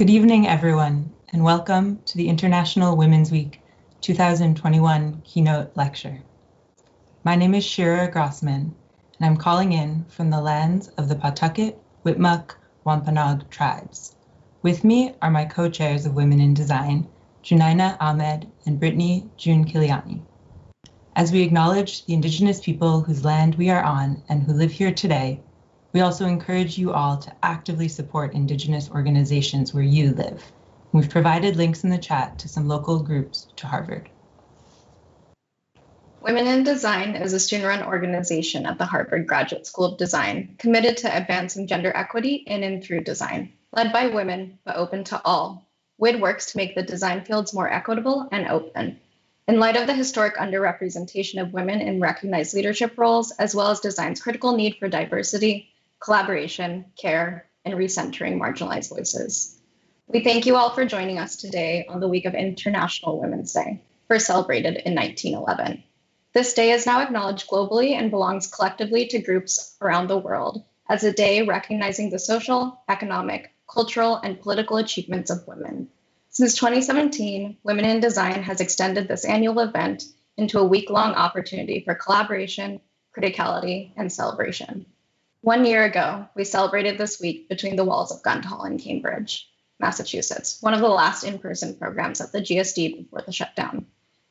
Good evening, everyone, and welcome to the International Women's Week 2021 Keynote Lecture. My name is Shira Grossman, and I'm calling in from the lands of the Pawtucket, Whitmuck, Wampanoag tribes. With me are my co-chairs of Women in Design, Junaina Ahmed and Brittany June Kiliani. As we acknowledge the Indigenous people whose land we are on and who live here today, we also encourage you all to actively support Indigenous organizations where you live. We've provided links in the chat to some local groups to Harvard. Women in Design is a student-run organization at the Harvard Graduate School of Design committed to advancing gender equity in and through design. Led by women, but open to all, WID works to make the design fields more equitable and open. In light of the historic underrepresentation of women in recognized leadership roles, as well as design's critical need for diversity, collaboration, care, and recentering marginalized voices. We thank you all for joining us today on the week of International Women's Day, first celebrated in 1911. This day is now acknowledged globally and belongs collectively to groups around the world as a day recognizing the social, economic, cultural, and political achievements of women. Since 2017, Women in Design has extended this annual event into a week-long opportunity for collaboration, criticality, and celebration. 1 year ago, we celebrated this week between the walls of Guildhall in Cambridge, Massachusetts, one of the last in-person programs at the GSD before the shutdown.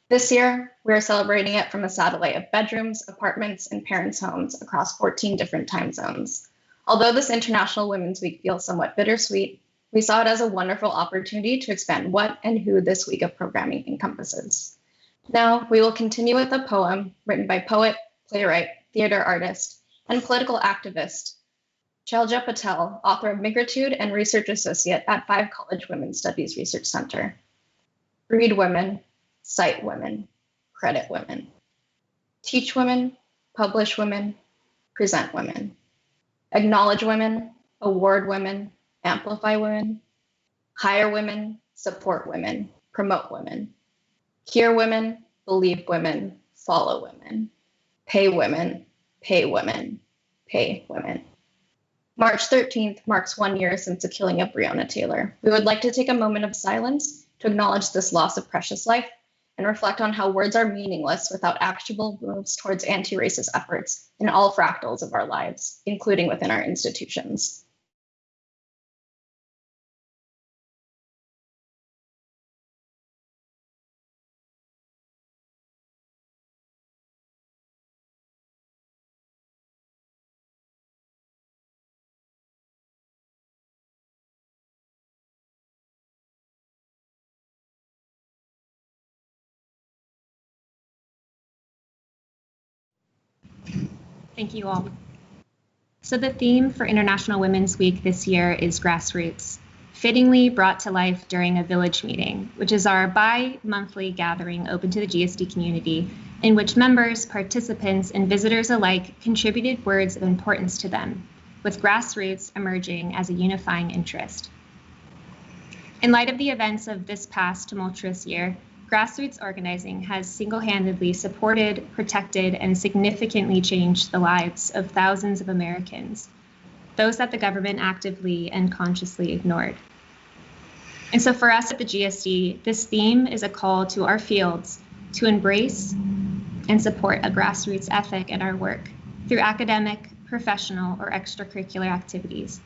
This year, we are celebrating it from a satellite of bedrooms, apartments, and parents' homes across 14 different time zones. Although this International Women's Week feels somewhat bittersweet, we saw it as a wonderful opportunity to expand what and who this week of programming encompasses. Now, we will continue with a poem written by poet, playwright, theater artist, and political activist, Chelja Patel, author of Migritude and research associate at Five College Women's Studies Research Center. Read women, cite women, credit women. Teach women, publish women, present women. Acknowledge women, award women, amplify women. Hire women, support women, promote women. Hear women, believe women, follow women. Pay women, pay women, pay women. March 13th marks 1 year since the killing of Breonna Taylor. We would like to take a moment of silence to acknowledge this loss of precious life and reflect on how words are meaningless without actionable moves towards anti-racist efforts in all fractals of our lives, including within our institutions. Thank you all. So the theme for International Women's Week this year is grassroots, fittingly brought to life during a village meeting, which is our bi-monthly gathering open to the GSD community, in which members, participants, and visitors alike contributed words of importance to them, with grassroots emerging as a unifying interest. In light of the events of this past tumultuous year, grassroots organizing has single-handedly supported, protected, and significantly changed the lives of thousands of Americans, those that the government actively and consciously ignored. And so for us at the GSD, this theme is a call to our fields to embrace and support a grassroots ethic in our work through academic, professional, or extracurricular activities,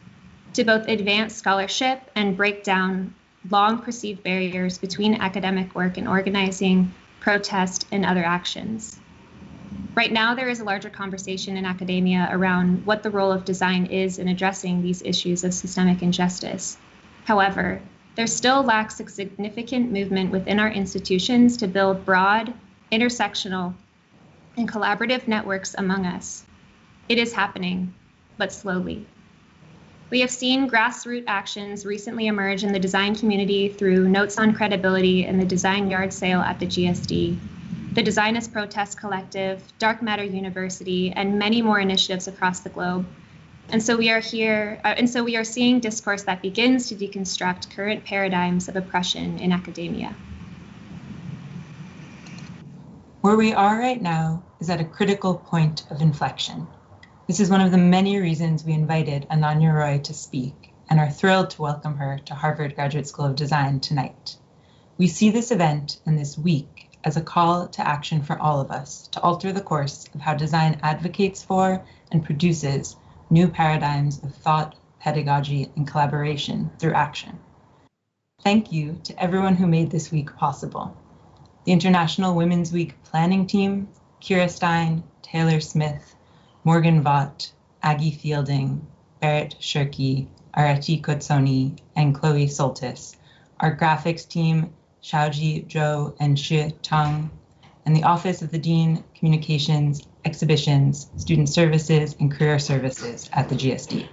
to both advance scholarship and break down long perceived barriers between academic work and organizing, protest, and other actions. Right now, there is a larger conversation in academia around what the role of design is in addressing these issues of systemic injustice. However, there still lacks a significant movement within our institutions to build broad, intersectional, and collaborative networks among us. It is happening, but slowly. We have seen grassroots actions recently emerge in the design community through Notes on Credibility and the Design Yard Sale at the GSD, the Designist Protest Collective, Dark Matter University, and many more initiatives across the globe. And so we are seeing discourse that begins to deconstruct current paradigms of oppression in academia. Where we are right now is at a critical point of inflection. This is one of the many reasons we invited Ananya Roy to speak, and are thrilled to welcome her to Harvard Graduate School of Design tonight. We see this event and this week as a call to action for all of us to alter the course of how design advocates for and produces new paradigms of thought, pedagogy, and collaboration through action. Thank you to everyone who made this week possible. The International Women's Week planning team, Kira Stein, Taylor Smith, Morgan Vaught, Aggie Fielding, Barrett Shirky, Arati Kotsoni, and Chloe Soltis, our graphics team, Xiaoji Zhou and Xue Tang, and the Office of the Dean, Communications, Exhibitions, Student Services, and Career Services at the GSD.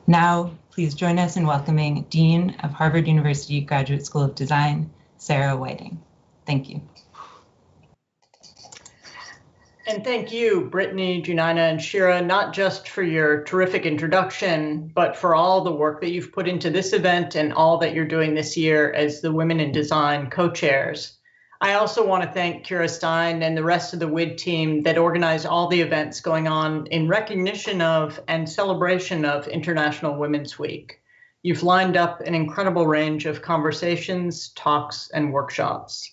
Now, please join us in welcoming Dean of Harvard University Graduate School of Design, Sarah Whiting. Thank you. And thank you, Brittany, Junina, and Shira, not just for your terrific introduction, but for all the work that you've put into this event and all that you're doing this year as the Women in Design co-chairs. I also want to thank Kira Stein and the rest of the WID team that organized all the events going on in recognition of and celebration of International Women's Week. You've lined up an incredible range of conversations, talks, and workshops.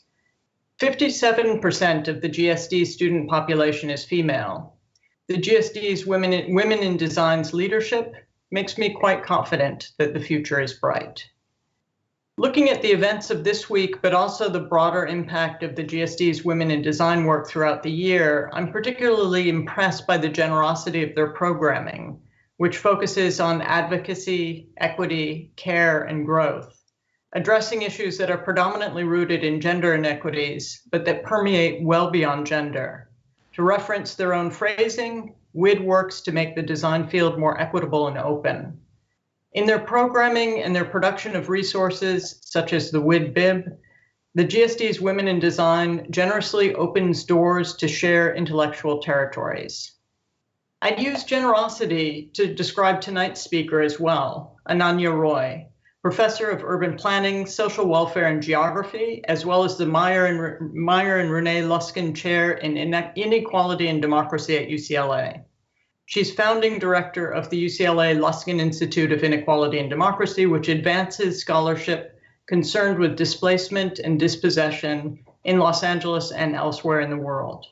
57% of the GSD student population is female. The GSD's Women in Design's leadership makes me quite confident that the future is bright. Looking at the events of this week, but also the broader impact of the GSD's Women in Design work throughout the year, I'm particularly impressed by the generosity of their programming, which focuses on advocacy, equity, care, and growth, addressing issues that are predominantly rooted in gender inequities, but that permeate well beyond gender. To reference their own phrasing, WID works to make the design field more equitable and open. In their programming and their production of resources, such as the WID Bib, the GSD's Women in Design generously opens doors to share intellectual territories. I'd use generosity to describe tonight's speaker as well, Ananya Roy, Professor of Urban Planning, Social Welfare, and Geography, as well as the Meyer and Renee Luskin Chair in Inequality and Democracy at UCLA. She's founding director of the UCLA Luskin Institute of Inequality and Democracy, which advances scholarship concerned with displacement and dispossession in Los Angeles and elsewhere in the world.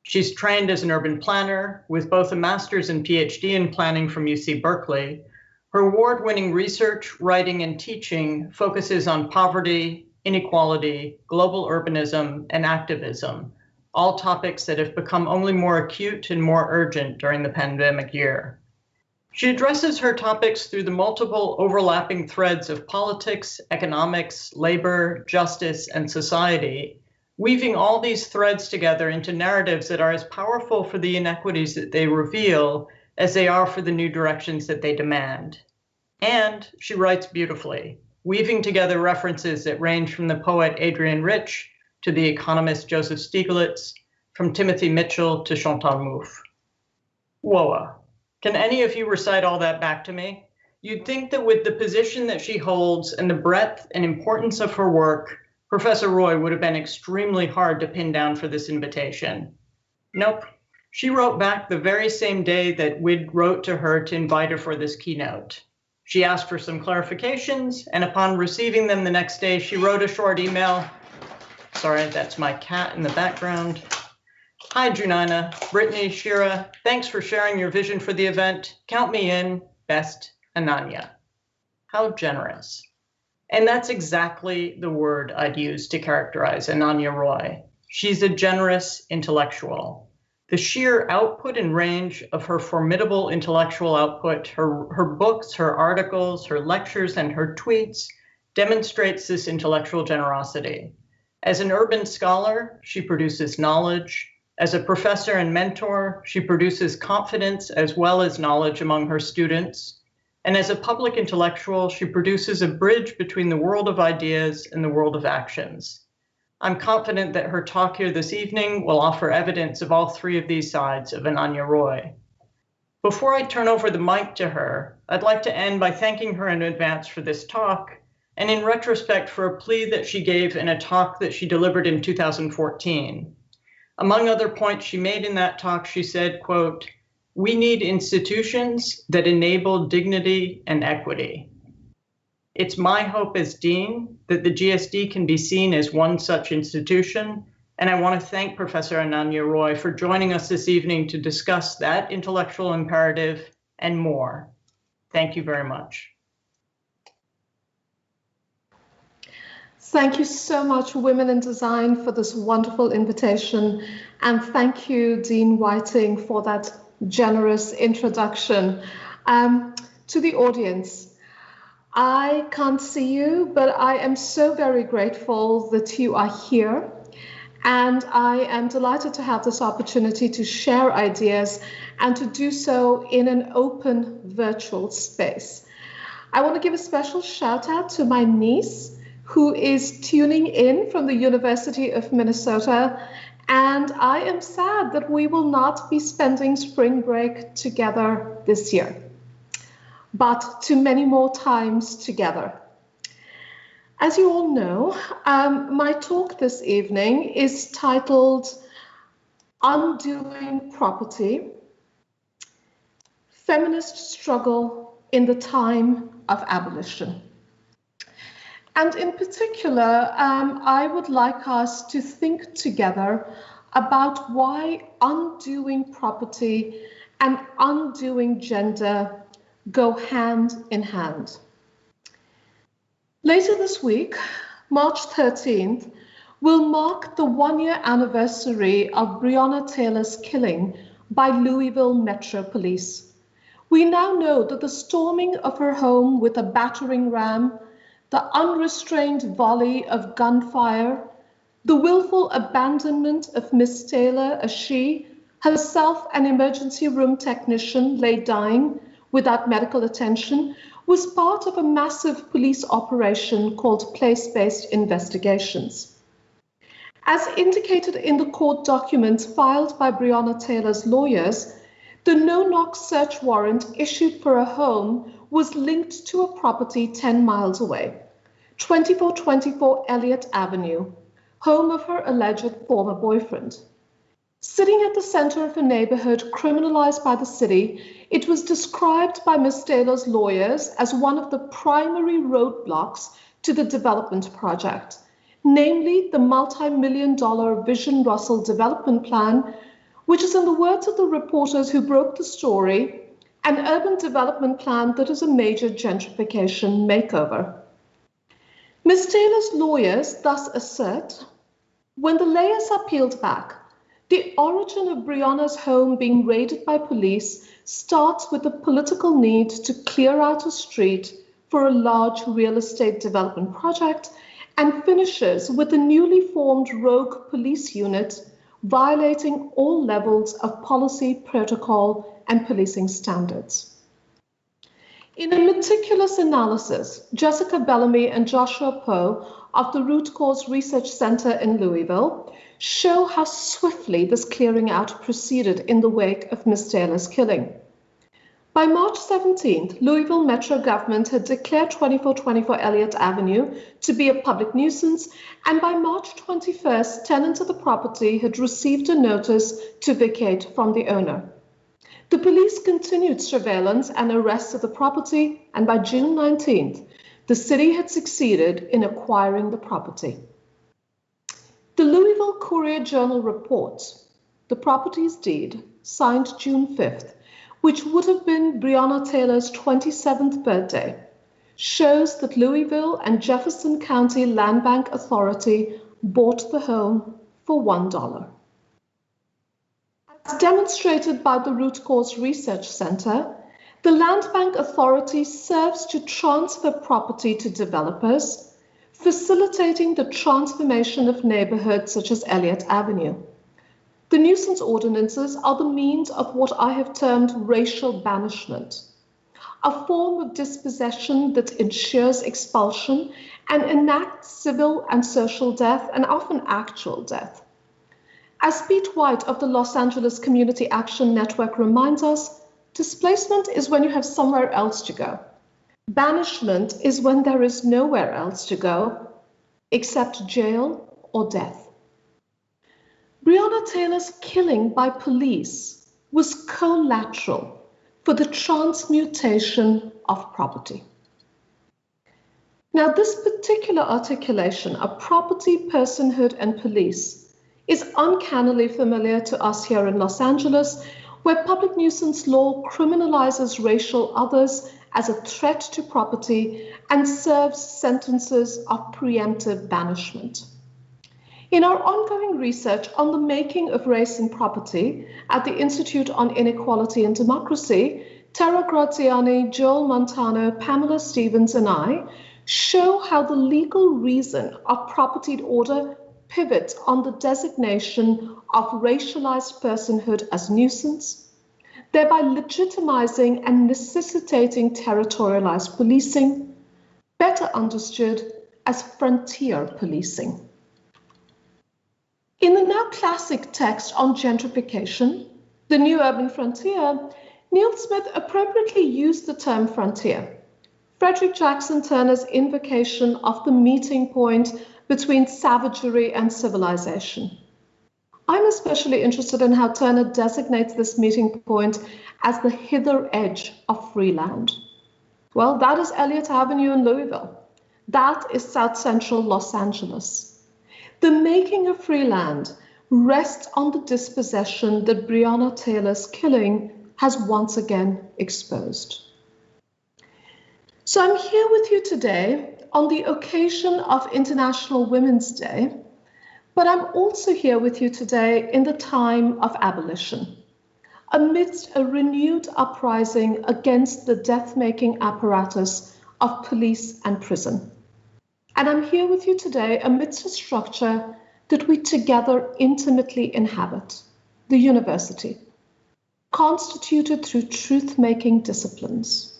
She's trained as an urban planner with both a master's and PhD in planning from UC Berkeley. Her award-winning research, writing, and teaching focuses on poverty, inequality, global urbanism, and activism, all topics that have become only more acute and more urgent during the pandemic year. She addresses her topics through the multiple overlapping threads of politics, economics, labor, justice, and society, weaving all these threads together into narratives that are as powerful for the inequities that they reveal as they are for the new directions that they demand. And she writes beautifully, weaving together references that range from the poet Adrienne Rich to the economist Joseph Stiglitz, from Timothy Mitchell to Chantal Mouffe. Whoa, can any of you recite all that back to me? You'd think that with the position that she holds and the breadth and importance of her work, Professor Roy would have been extremely hard to pin down for this invitation. Nope. She wrote back the very same day that WID wrote to her to invite her for this keynote. She asked for some clarifications, and upon receiving them the next day, she wrote a short email. Sorry, that's my cat in the background. Hi, Junina, Brittany, Shira, thanks for sharing your vision for the event. Count me in, best, Ananya. How generous. And that's exactly the word I'd use to characterize Ananya Roy. She's a generous intellectual. The sheer output and range of her formidable intellectual output, her books, her articles, her lectures, and her tweets demonstrates this intellectual generosity. As an urban scholar, she produces knowledge. As a professor and mentor, she produces confidence as well as knowledge among her students. And as a public intellectual, she produces a bridge between the world of ideas and the world of actions. I'm confident that her talk here this evening will offer evidence of all three of these sides of Ananya Roy. Before I turn over the mic to her, I'd like to end by thanking her in advance for this talk, and in retrospect for a plea that she gave in a talk that she delivered in 2014. Among other points she made in that talk, she said, quote, We need institutions that enable dignity and equity. It's my hope as Dean that the GSD can be seen as one such institution, and I want to thank Professor Ananya Roy for joining us this evening to discuss that intellectual imperative and more. Thank you very much. Thank you so much, Women in Design, for this wonderful invitation. And thank you, Dean Whiting, for that generous introduction. To the audience, I can't see you, but I am so very grateful that you are here. And I am delighted to have this opportunity to share ideas and to do so in an open virtual space. I want to give a special shout out to my niece, who is tuning in from the University of Minnesota. And I am sad that we will not be spending spring break together this year, but to many more times together. As you all know, my talk this evening is titled Undoing Property, Feminist Struggle in the Time of Abolition. And in particular, I would like us to think together about why undoing property and undoing gender go hand in hand. Later this week, March 13th, will mark the one-year anniversary of Breonna Taylor's killing by Louisville Metro Police. We now know that the storming of her home with a battering ram, the unrestrained volley of gunfire, the willful abandonment of Miss Taylor as she, herself an emergency room technician, lay dying without medical attention, was part of a massive police operation called place-based investigations. As indicated in the court documents filed by Breonna Taylor's lawyers, the no-knock search warrant issued for a home was linked to a property 10 miles away, 2424 Elliott Avenue, home of her alleged former boyfriend. Sitting at the center of a neighborhood criminalized by the city, it was described by Ms. Taylor's lawyers as one of the primary roadblocks to the development project, namely the multi-million-dollar Vision Russell development plan, which is, in the words of the reporters who broke the story, an urban development plan that is a major gentrification makeover. Ms. Taylor's lawyers thus assert, when the layers are peeled back, the origin of Breonna's home being raided by police starts with the political need to clear out a street for a large real estate development project and finishes with the newly formed rogue police unit violating all levels of policy, protocol, and policing standards. In a meticulous analysis, Jessica Bellamy and Joshua Poe of the Root Cause Research Center in Louisville show how swiftly this clearing out proceeded in the wake of Ms. Taylor's killing. By March 17th, Louisville Metro government had declared 2424 Elliott Avenue to be a public nuisance, and by March 21st, tenants of the property had received a notice to vacate from the owner. The police continued surveillance and arrests of the property, and by June 19th, the city had succeeded in acquiring the property. The Louisville Courier-Journal reports the property's deed, signed June 5th, which would have been Breonna Taylor's 27th birthday, shows that Louisville and Jefferson County Land Bank Authority bought the home for $1. As demonstrated by the Root Cause Research Center, the Land Bank Authority serves to transfer property to developers, facilitating the transformation of neighborhoods such as Elliott Avenue. The nuisance ordinances are the means of what I have termed racial banishment, a form of dispossession that ensures expulsion and enacts civil and social death, and often actual death. As Pete White of the Los Angeles Community Action Network reminds us, displacement is when you have somewhere else to go. Banishment is when there is nowhere else to go except jail or death. Breonna Taylor's killing by police was collateral for the transmutation of property. Now, this particular articulation of property, personhood, and police is uncannily familiar to us here in Los Angeles, where public nuisance law criminalizes racial others as a threat to property and serves sentences of preemptive banishment. In our ongoing research on the making of race and property at the Institute on Inequality and Democracy, Tara Graziani, Joel Montano, Pamela Stevens, and I show how the legal reason of propertied order pivots on the designation of racialized personhood as nuisance, thereby legitimizing and necessitating territorialized policing, better understood as frontier policing. In the now classic text on gentrification, The New Urban Frontier, Neil Smith appropriately used the term frontier, Frederick Jackson Turner's invocation of the meeting point between savagery and civilization. I'm especially interested in how Turner designates this meeting point as the hither edge of free land. Well, that is Elliott Avenue in Louisville. That is South Central Los Angeles. The making of free land rests on the dispossession that Breonna Taylor's killing has once again exposed. So I'm here with you today on the occasion of International Women's Day, but I'm also here with you today in the time of abolition, amidst a renewed uprising against the death-making apparatus of police and prison. And I'm here with you today amidst a structure that we together intimately inhabit, the university, constituted through truth-making disciplines.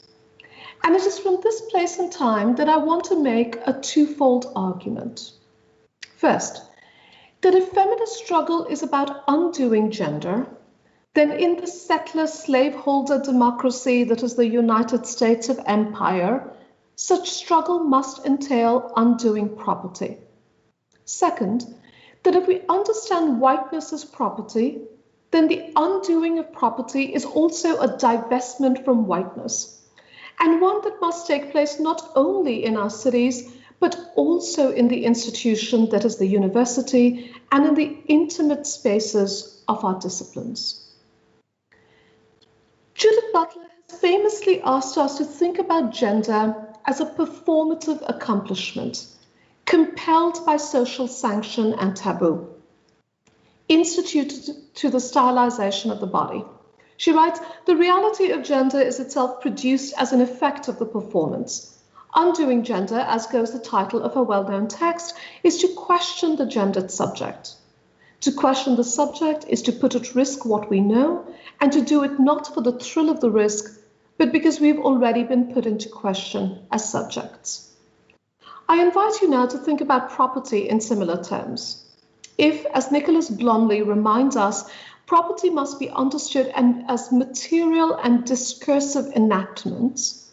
And it is from this place and time that I want to make a twofold argument. First, that if feminist struggle is about undoing gender, then in the settler slaveholder democracy that is the United States of Empire, such struggle must entail undoing property. Second, that if we understand whiteness as property, then the undoing of property is also a divestment from whiteness, and one that must take place not only in our cities, but also in the institution that is the university and in the intimate spaces of our disciplines. Judith Butler has famously asked us to think about gender as a performative accomplishment, compelled by social sanction and taboo, instituted to the stylization of the body. She writes, the reality of gender is itself produced as an effect of the performance. Undoing gender, as goes the title of her well-known text, is to question the gendered subject. To question the subject is to put at risk what we know, and to do it not for the thrill of the risk, but because we've already been put into question as subjects. I invite you now to think about property in similar terms. If, as Nicholas Blomley reminds us, property must be understood as material and discursive enactments,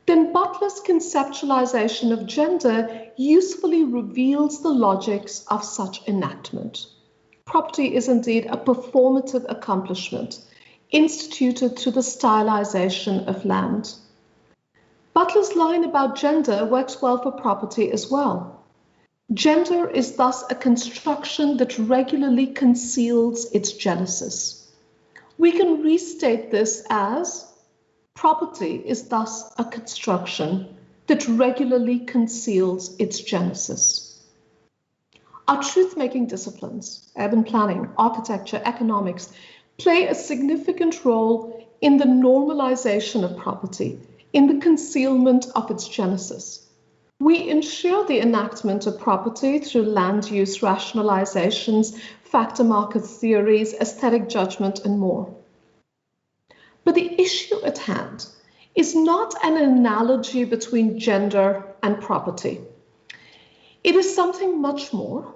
then Butler's conceptualization of gender usefully reveals the logics of such enactment. Property is indeed a performative accomplishment, instituted through the stylization of land. Butler's line about gender works well for property as well. Gender is thus a construction that regularly conceals its genesis. We can restate this as property is thus a construction that regularly conceals its genesis. Our truth-making disciplines, urban planning, architecture, economics, play a significant role in the normalization of property, in the concealment of its genesis. We ensure the enactment of property through land use rationalizations, factor market theories, aesthetic judgment, and more. But the issue at hand is not an analogy between gender and property. It is something much more.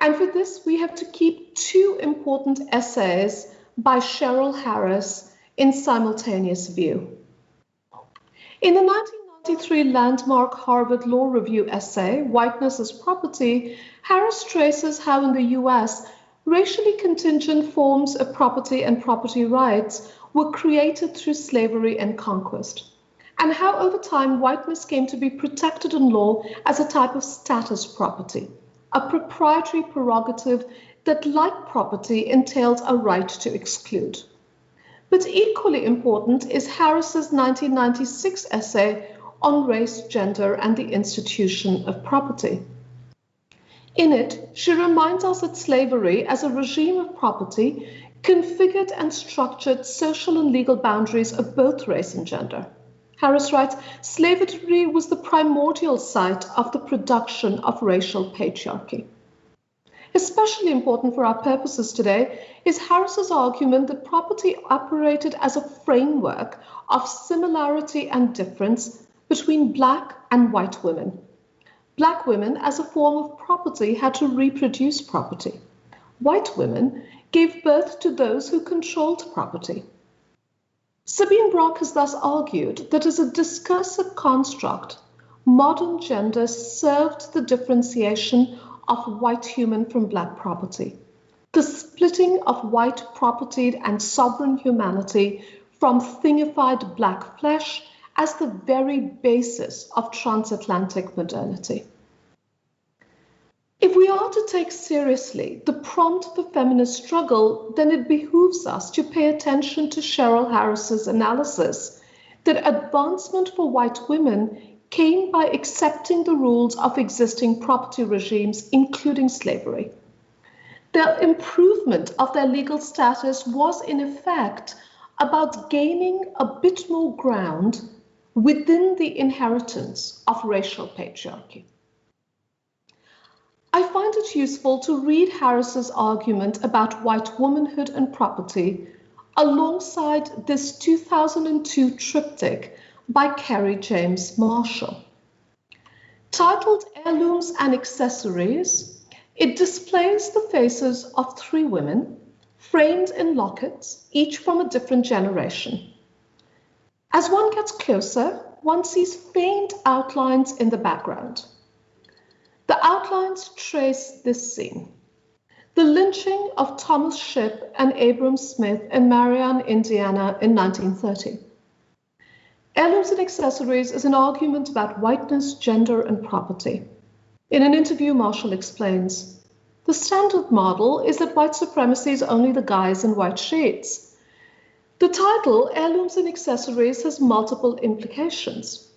And for this, we have to keep two important essays by Cheryl Harris in simultaneous view. In the 1993 landmark Harvard Law Review essay, Whiteness as Property, Harris traces how in the US, Racially contingent forms of property and property rights were created through slavery and conquest, and how over time whiteness came to be protected in law as a type of status property, a proprietary prerogative that, like property, entails a right to exclude. But equally important is Harris's 1996 essay on race, gender, and the institution of property. In it, she reminds us that slavery, as a regime of property, configured and structured social and legal boundaries of both race and gender. Harris writes, slavery was the primordial site of the production of racial patriarchy. Especially important for our purposes today is Harris's argument that property operated as a framework of similarity and difference between Black and white women. Black women, as a form of property, had to reproduce property. White women gave birth to those who controlled property. Sabine Brock has thus argued that as a discursive construct, modern gender served the differentiation of white human from Black property, the splitting of white propertied and sovereign humanity from thingified Black flesh as the very basis of transatlantic modernity. If we are to take seriously the prompt for feminist struggle, then it behooves us to pay attention to Cheryl Harris's analysis that advancement for white women came by accepting the rules of existing property regimes, including slavery. The improvement of their legal status was, in effect, about gaining a bit more ground within the inheritance of racial patriarchy. I find it useful to read Harris's argument about white womanhood and property alongside this 2002 triptych by Kerry James Marshall. Titled Heirlooms and Accessories, it displays the faces of three women framed in lockets, each from a different generation. As one gets closer, one sees faint outlines in the background. The outlines trace this scene: the lynching of Thomas Shipp and Abram Smith in Marion, Indiana in 1930. Heirlooms and Accessories is an argument about whiteness, gender, and property. In an interview, Marshall explains, the standard model is that white supremacy is only the guys in white sheets. The title, Heirlooms and Accessories, has multiple implications.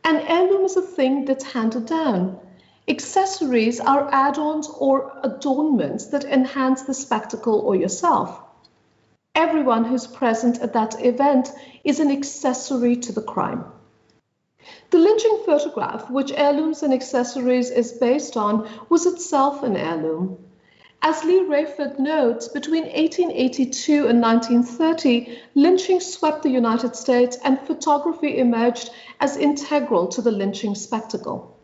An heirloom is a thing that's handed down. Accessories are add-ons or adornments that enhance the spectacle or yourself. Everyone who's present at that event is an accessory to the crime. The lynching photograph, which Heirlooms and Accessories is based on, was itself an heirloom. As Lee Rayford notes, between 1882 and 1930, lynching swept the United States and photography emerged as integral to the lynching spectacle.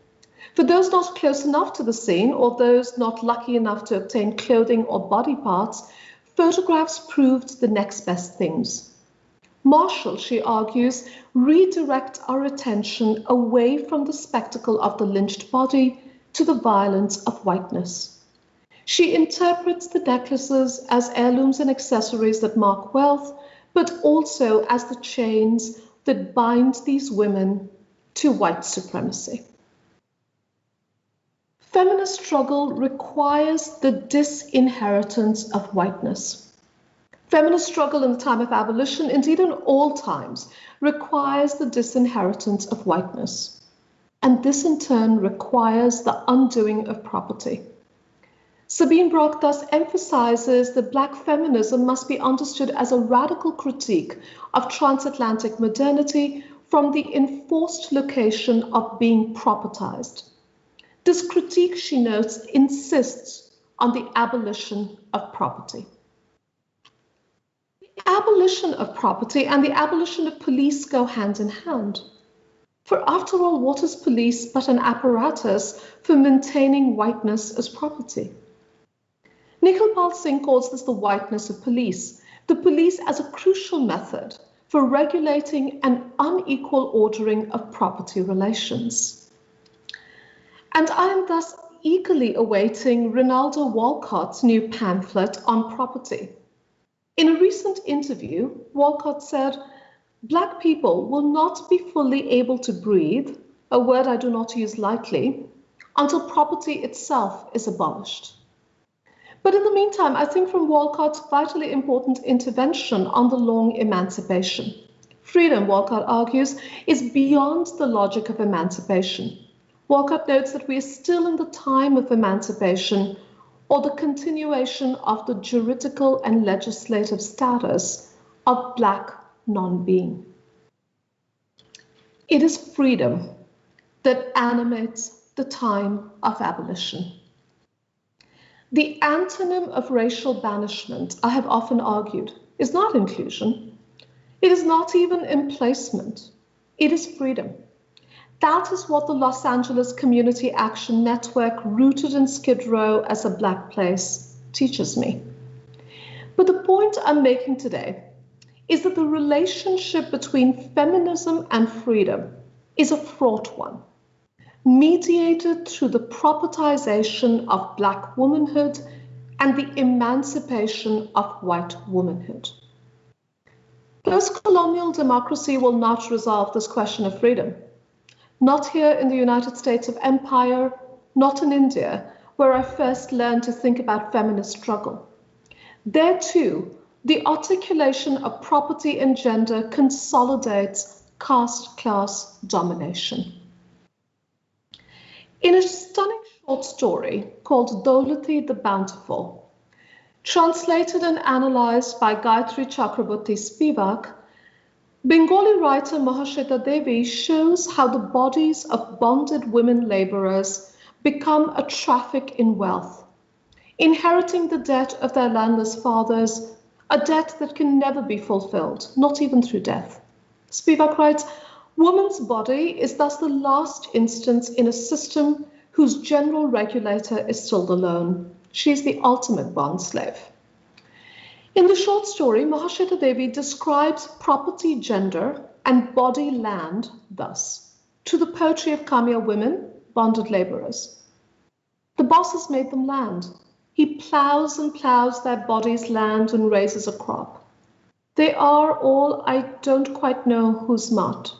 For those not close enough to the scene or those not lucky enough to obtain clothing or body parts, photographs proved the next best things. Marshall, she argues, redirects our attention away from the spectacle of the lynched body to the violence of whiteness. She interprets the necklaces as heirlooms and accessories that mark wealth, but also as the chains that bind these women to white supremacy. Feminist struggle requires the disinheritance of whiteness. Feminist struggle in the time of abolition, indeed in all times, requires the disinheritance of whiteness. And this in turn requires the undoing of property. Sabine Brock thus emphasizes that Black feminism must be understood as a radical critique of transatlantic modernity from the enforced location of being propertized. This critique, she notes, insists on the abolition of property. The abolition of property and the abolition of police go hand in hand. For after all, what is police but an apparatus for maintaining whiteness as property? Nikhil Singh calls this the whiteness of police, the police as a crucial method for regulating an unequal ordering of property relations. And I am thus eagerly awaiting Ronaldo Walcott's new pamphlet on property. In a recent interview, Walcott said, "Black people will not be fully able to breathe, a word I do not use lightly, until property itself is abolished." But in the meantime, I think from Walcott's vitally important intervention on the long emancipation. Freedom, Walcott argues, is beyond the logic of emancipation. Walcott notes that we are still in the time of emancipation, or the continuation of the juridical and legislative status of Black non-being. It is freedom that animates the time of abolition. The antonym of racial banishment, I have often argued, is not inclusion. It is not even emplacement. It is freedom. That is what the Los Angeles Community Action Network, rooted in Skid Row as a Black place, teaches me. But the point I'm making today is that the relationship between feminism and freedom is a fraught one, mediated through the propertization of Black womanhood and the emancipation of white womanhood. Postcolonial democracy will not resolve this question of freedom. Not here in the United States of Empire, not in India, where I first learned to think about feminist struggle. There too, the articulation of property and gender consolidates caste-class domination. In a stunning short story called Dolathi the Bountiful, translated and analyzed by Gayatri Chakraborty Spivak, Bengali writer Mahashweta Devi shows how the bodies of bonded women laborers become a traffic in wealth, inheriting the debt of their landless fathers, a debt that can never be fulfilled, not even through death. Spivak writes, "Woman's body is thus the last instance in a system whose general regulator is still the loan. She is the ultimate bond slave." In the short story, Mahashweta Devi describes property, gender, and body land thus, to the poetry of Kamya women, bonded laborers. The boss has made them land. He plows and plows their bodies' land and raises a crop. They are all, I don't quite know who's not.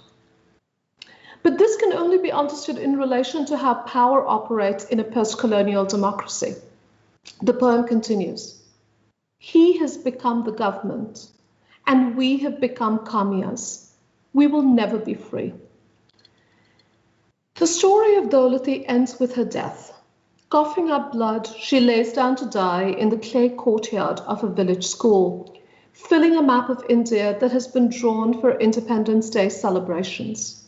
But this can only be understood in relation to how power operates in a post-colonial democracy. The poem continues. He has become the government, and we have become Kamyas. We will never be free. The story of Dolathi ends with her death. Coughing up blood, she lays down to die in the clay courtyard of a village school, filling a map of India that has been drawn for Independence Day celebrations.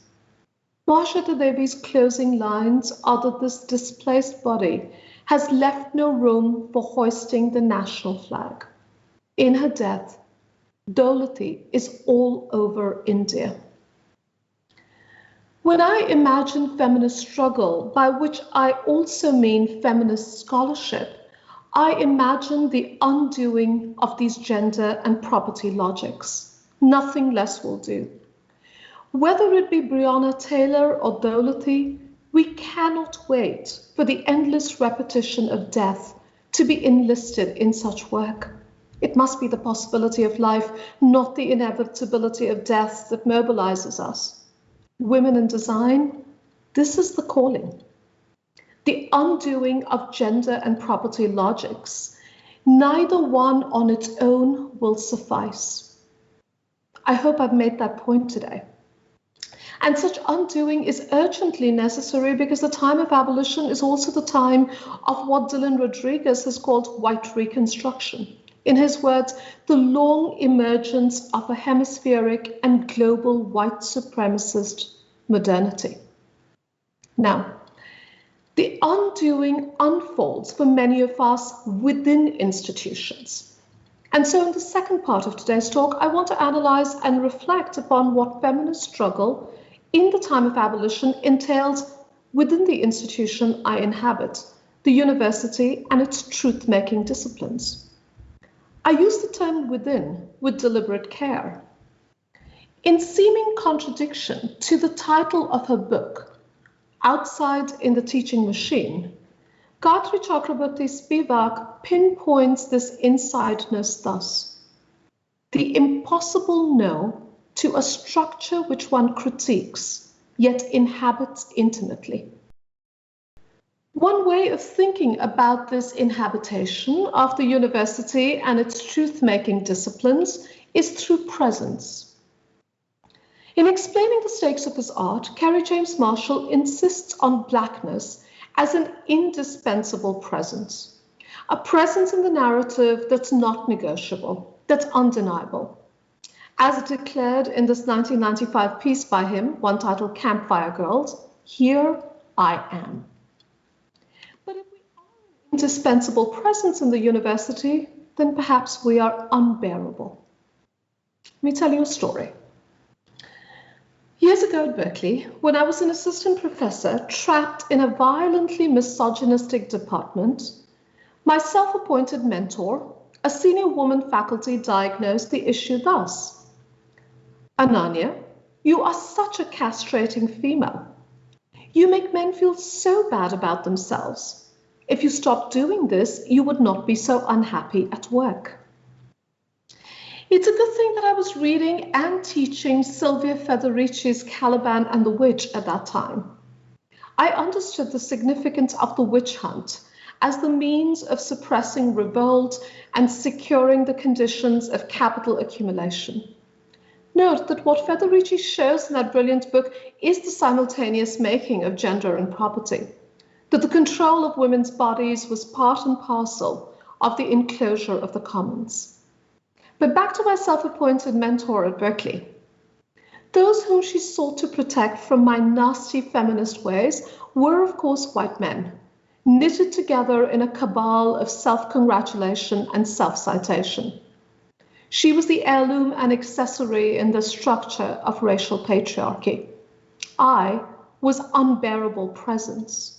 Mahashweta Devi's closing lines are that this displaced body has left no room for hoisting the national flag. In her death, Dolathi is all over India. When I imagine feminist struggle, by which I also mean feminist scholarship, I imagine the undoing of these gender and property logics. Nothing less will do. Whether it be Breonna Taylor or Dolathi, we cannot wait for the endless repetition of death to be enlisted in such work. It must be the possibility of life, not the inevitability of death, that mobilizes us. Women in design, this is the calling. The undoing of gender and property logics. Neither one on its own will suffice. I hope I've made that point today. And such undoing is urgently necessary because the time of abolition is also the time of what Dylan Rodriguez has called white reconstruction. In his words, the long emergence of a hemispheric and global white supremacist modernity. Now, the undoing unfolds for many of us within institutions. And so in the second part of today's talk, I want to analyze and reflect upon what feminist struggle in the time of abolition entails within the institution I inhabit, the university and its truth-making disciplines. I use the term within with deliberate care. In seeming contradiction to the title of her book, Outside in the Teaching Machine, Gayatri Chakraborty Spivak pinpoints this insideness thus: the impossible no to a structure which one critiques, yet inhabits intimately. One way of thinking about this inhabitation of the university and its truth-making disciplines is through presence. In explaining the stakes of his art, Kerry James Marshall insists on blackness as an indispensable presence, a presence in the narrative that's not negotiable, that's undeniable. As declared in this 1995 piece by him, one titled Campfire Girls, here I am. But if we are an indispensable presence in the university, then perhaps we are unbearable. Let me tell you a story. Years ago at Berkeley, when I was an assistant professor trapped in a violently misogynistic department, my self-appointed mentor, a senior woman faculty, diagnosed the issue thus: Ananya, you are such a castrating female. You make men feel so bad about themselves. If you stopped doing this, you would not be so unhappy at work. It's a good thing that I was reading and teaching Sylvia Federici's Caliban and the Witch at that time. I understood the significance of the witch hunt as the means of suppressing revolt and securing the conditions of capital accumulation. Note that what Federici shows in that brilliant book is the simultaneous making of gender and property, that the control of women's bodies was part and parcel of the enclosure of the commons. But back to my self-appointed mentor at Berkeley. Those whom she sought to protect from my nasty feminist ways were, of course, white men, knitted together in a cabal of self-congratulation and self-citation. She was the heirloom and accessory in the structure of racial patriarchy. I was unbearable presence.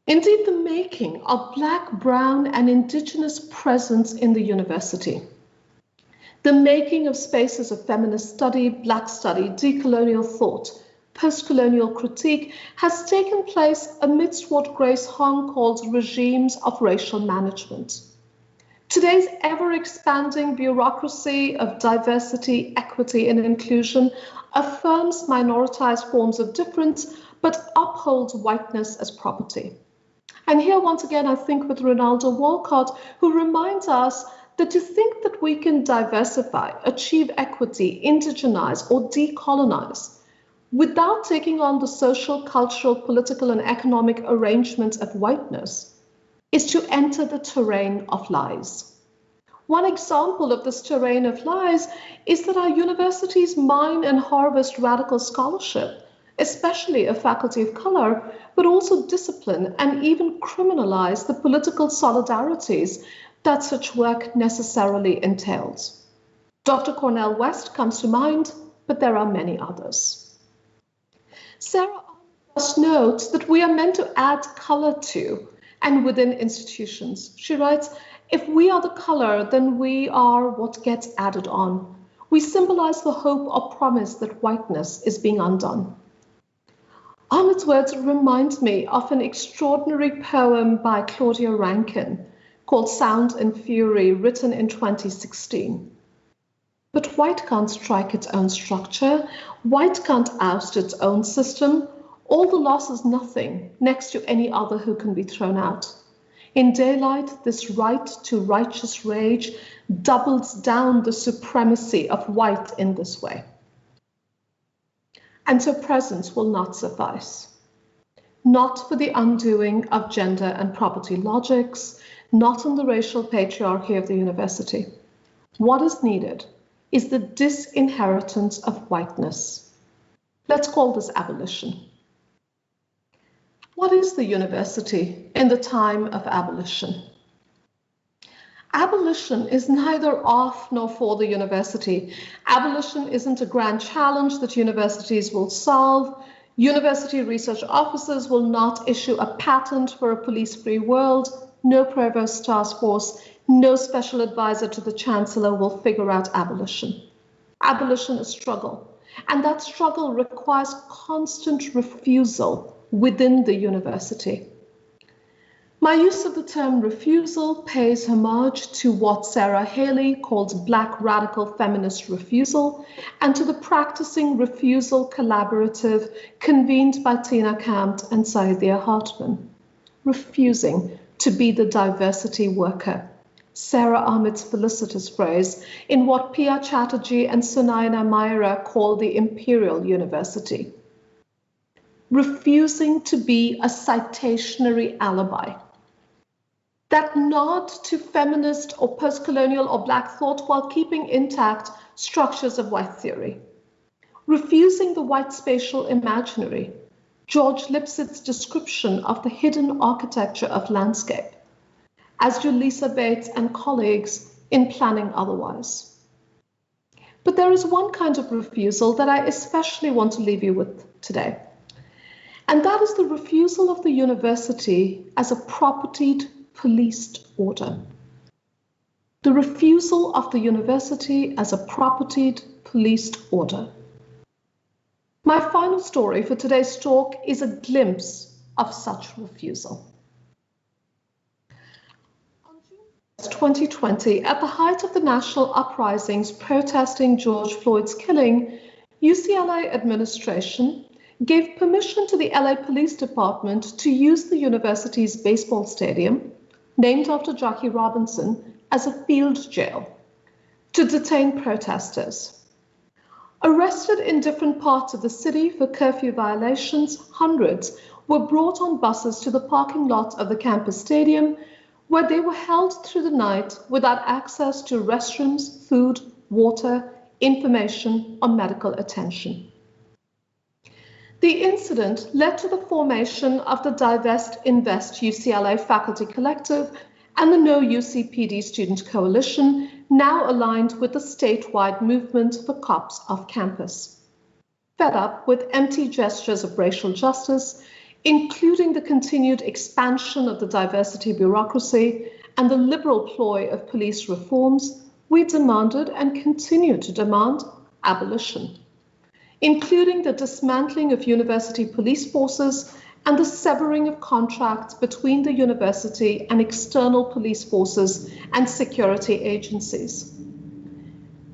Indeed, the making of Black, Brown, and Indigenous presence in the university, the making of spaces of feminist study, Black study, decolonial thought, postcolonial critique has taken place amidst what Grace Hong calls regimes of racial management. Today's ever-expanding bureaucracy of diversity, equity, and inclusion affirms minoritized forms of difference, but upholds whiteness as property. And here, once again, I think with Ronaldo Walcott, who reminds us that to think that we can diversify, achieve equity, indigenize, or decolonize without taking on the social, cultural, political, and economic arrangements of whiteness is to enter the terrain of lies. One example of this terrain of lies is that our universities mine and harvest radical scholarship, especially of faculty of color, but also discipline and even criminalize the political solidarities that such work necessarily entails. Dr. Cornel West comes to mind, but there are many others. Sarah thus notes that we are meant to add color to and within institutions. She writes, if we are the color, then we are what gets added on. We symbolize the hope or promise that whiteness is being undone. Ahmed's words remind me of an extraordinary poem by Claudia Rankine called Sound and Fury, written in 2016. But white can't strike its own structure. White can't oust its own system. All the loss is nothing next to any other who can be thrown out. In daylight, this right to righteous rage doubles down the supremacy of white in this way. And so presence will not suffice. Not for the undoing of gender and property logics, not in the racial patriarchy of the university. What is needed is the disinheritance of whiteness. Let's call this abolition. What is the university in the time of abolition? Abolition is neither of nor for the university. Abolition isn't a grand challenge that universities will solve. University research officers will not issue a patent for a police-free world. No provost task force, no special advisor to the chancellor will figure out abolition. Abolition is struggle, and that struggle requires constant refusal within the university. My use of the term refusal pays homage to what Sarah Haley called Black radical feminist refusal, and to the practicing refusal collaborative convened by Tina Kampt and Saidiya Hartman. Refusing to be the diversity worker, Sarah Ahmed's felicitous phrase, in what Pia Chatterjee and Sunayana Myra call the Imperial University. Refusing to be a citationary alibi. That nod to feminist or postcolonial or Black thought while keeping intact structures of white theory. Refusing the white spatial imaginary, George Lipset's description of the hidden architecture of landscape, as do Lisa Bates and colleagues in Planning Otherwise. But there is one kind of refusal that I especially want to leave you with today, and that is the refusal of the university as a propertied, policed order. The refusal of the university as a propertied, policed order. My final story for today's talk is a glimpse of such refusal. On June 2020, at the height of the national uprisings protesting George Floyd's killing, UCLA administration gave permission to the LA Police Department to use the university's baseball stadium, named after Jackie Robinson, as a field jail to detain protesters. Arrested in different parts of the city for curfew violations, hundreds were brought on buses to the parking lot of the campus stadium, where they were held through the night without access to restrooms, food, water, information, or medical attention. The incident led to the formation of the Divest Invest UCLA Faculty Collective and the No UCPD Student Coalition, now aligned with the statewide movement for cops off campus. Fed up with empty gestures of racial justice, including the continued expansion of the diversity bureaucracy and the liberal ploy of police reforms, we demanded and continue to demand abolition, including the dismantling of university police forces and the severing of contracts between the university and external police forces and security agencies.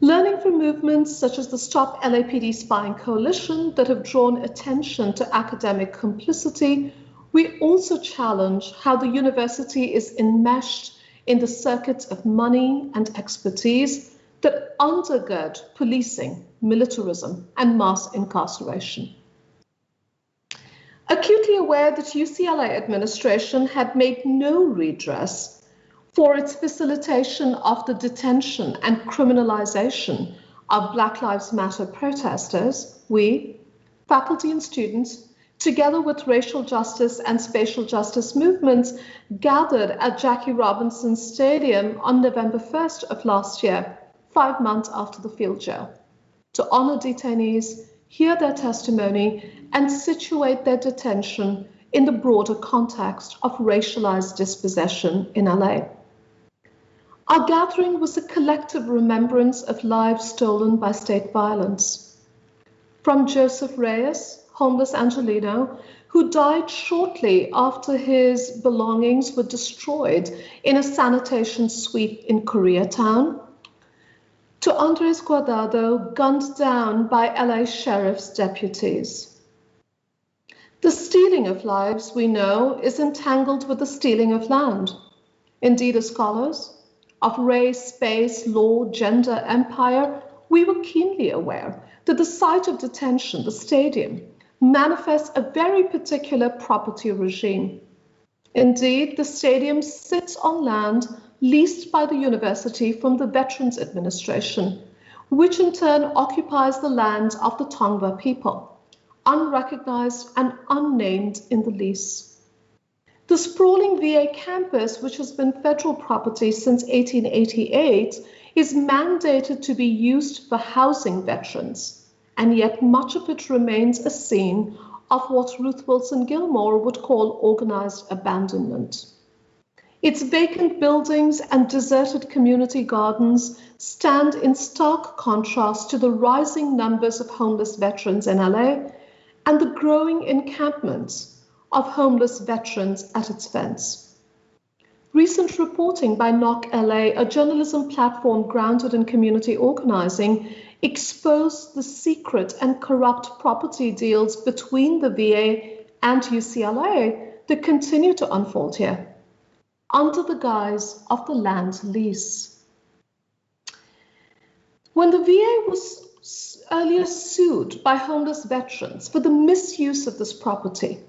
Learning from movements such as the Stop LAPD Spying Coalition that have drawn attention to academic complicity, we also challenge how the university is enmeshed in the circuits of money and expertise that undergird policing, militarism, and mass incarceration. Acutely aware that UCLA administration had made no redress for its facilitation of the detention and criminalization of Black Lives Matter protesters, we, faculty and students, together with racial justice and spatial justice movements, gathered at Jackie Robinson Stadium on November 1st of last year, 5 months after the field jail, to honor detainees, hear their testimony, and situate their detention in the broader context of racialized dispossession in LA. Our gathering was a collective remembrance of lives stolen by state violence. From Joseph Reyes, homeless Angelino, who died shortly after his belongings were destroyed in a sanitation sweep in Koreatown, to Andres Guardado, gunned down by LA sheriff's deputies. The stealing of lives, we know, is entangled with the stealing of land. Indeed, as scholars of race, space, law, gender, empire, we were keenly aware that the site of detention, the stadium, manifests a very particular property regime. Indeed, the stadium sits on land leased by the university from the Veterans Administration, which in turn occupies the lands of the Tongva people, unrecognized and unnamed in the lease. The sprawling VA campus, which has been federal property since 1888, is mandated to be used for housing veterans, and yet much of it remains a scene of what Ruth Wilson Gilmore would call organized abandonment. Its vacant buildings and deserted community gardens stand in stark contrast to the rising numbers of homeless veterans in LA and the growing encampments of homeless veterans at its fence. Recent reporting by Knock LA, a journalism platform grounded in community organizing, exposed the secret and corrupt property deals between the VA and UCLA that continue to unfold here, under the guise of the land lease. When the VA was earlier sued by homeless veterans for the misuse of this property,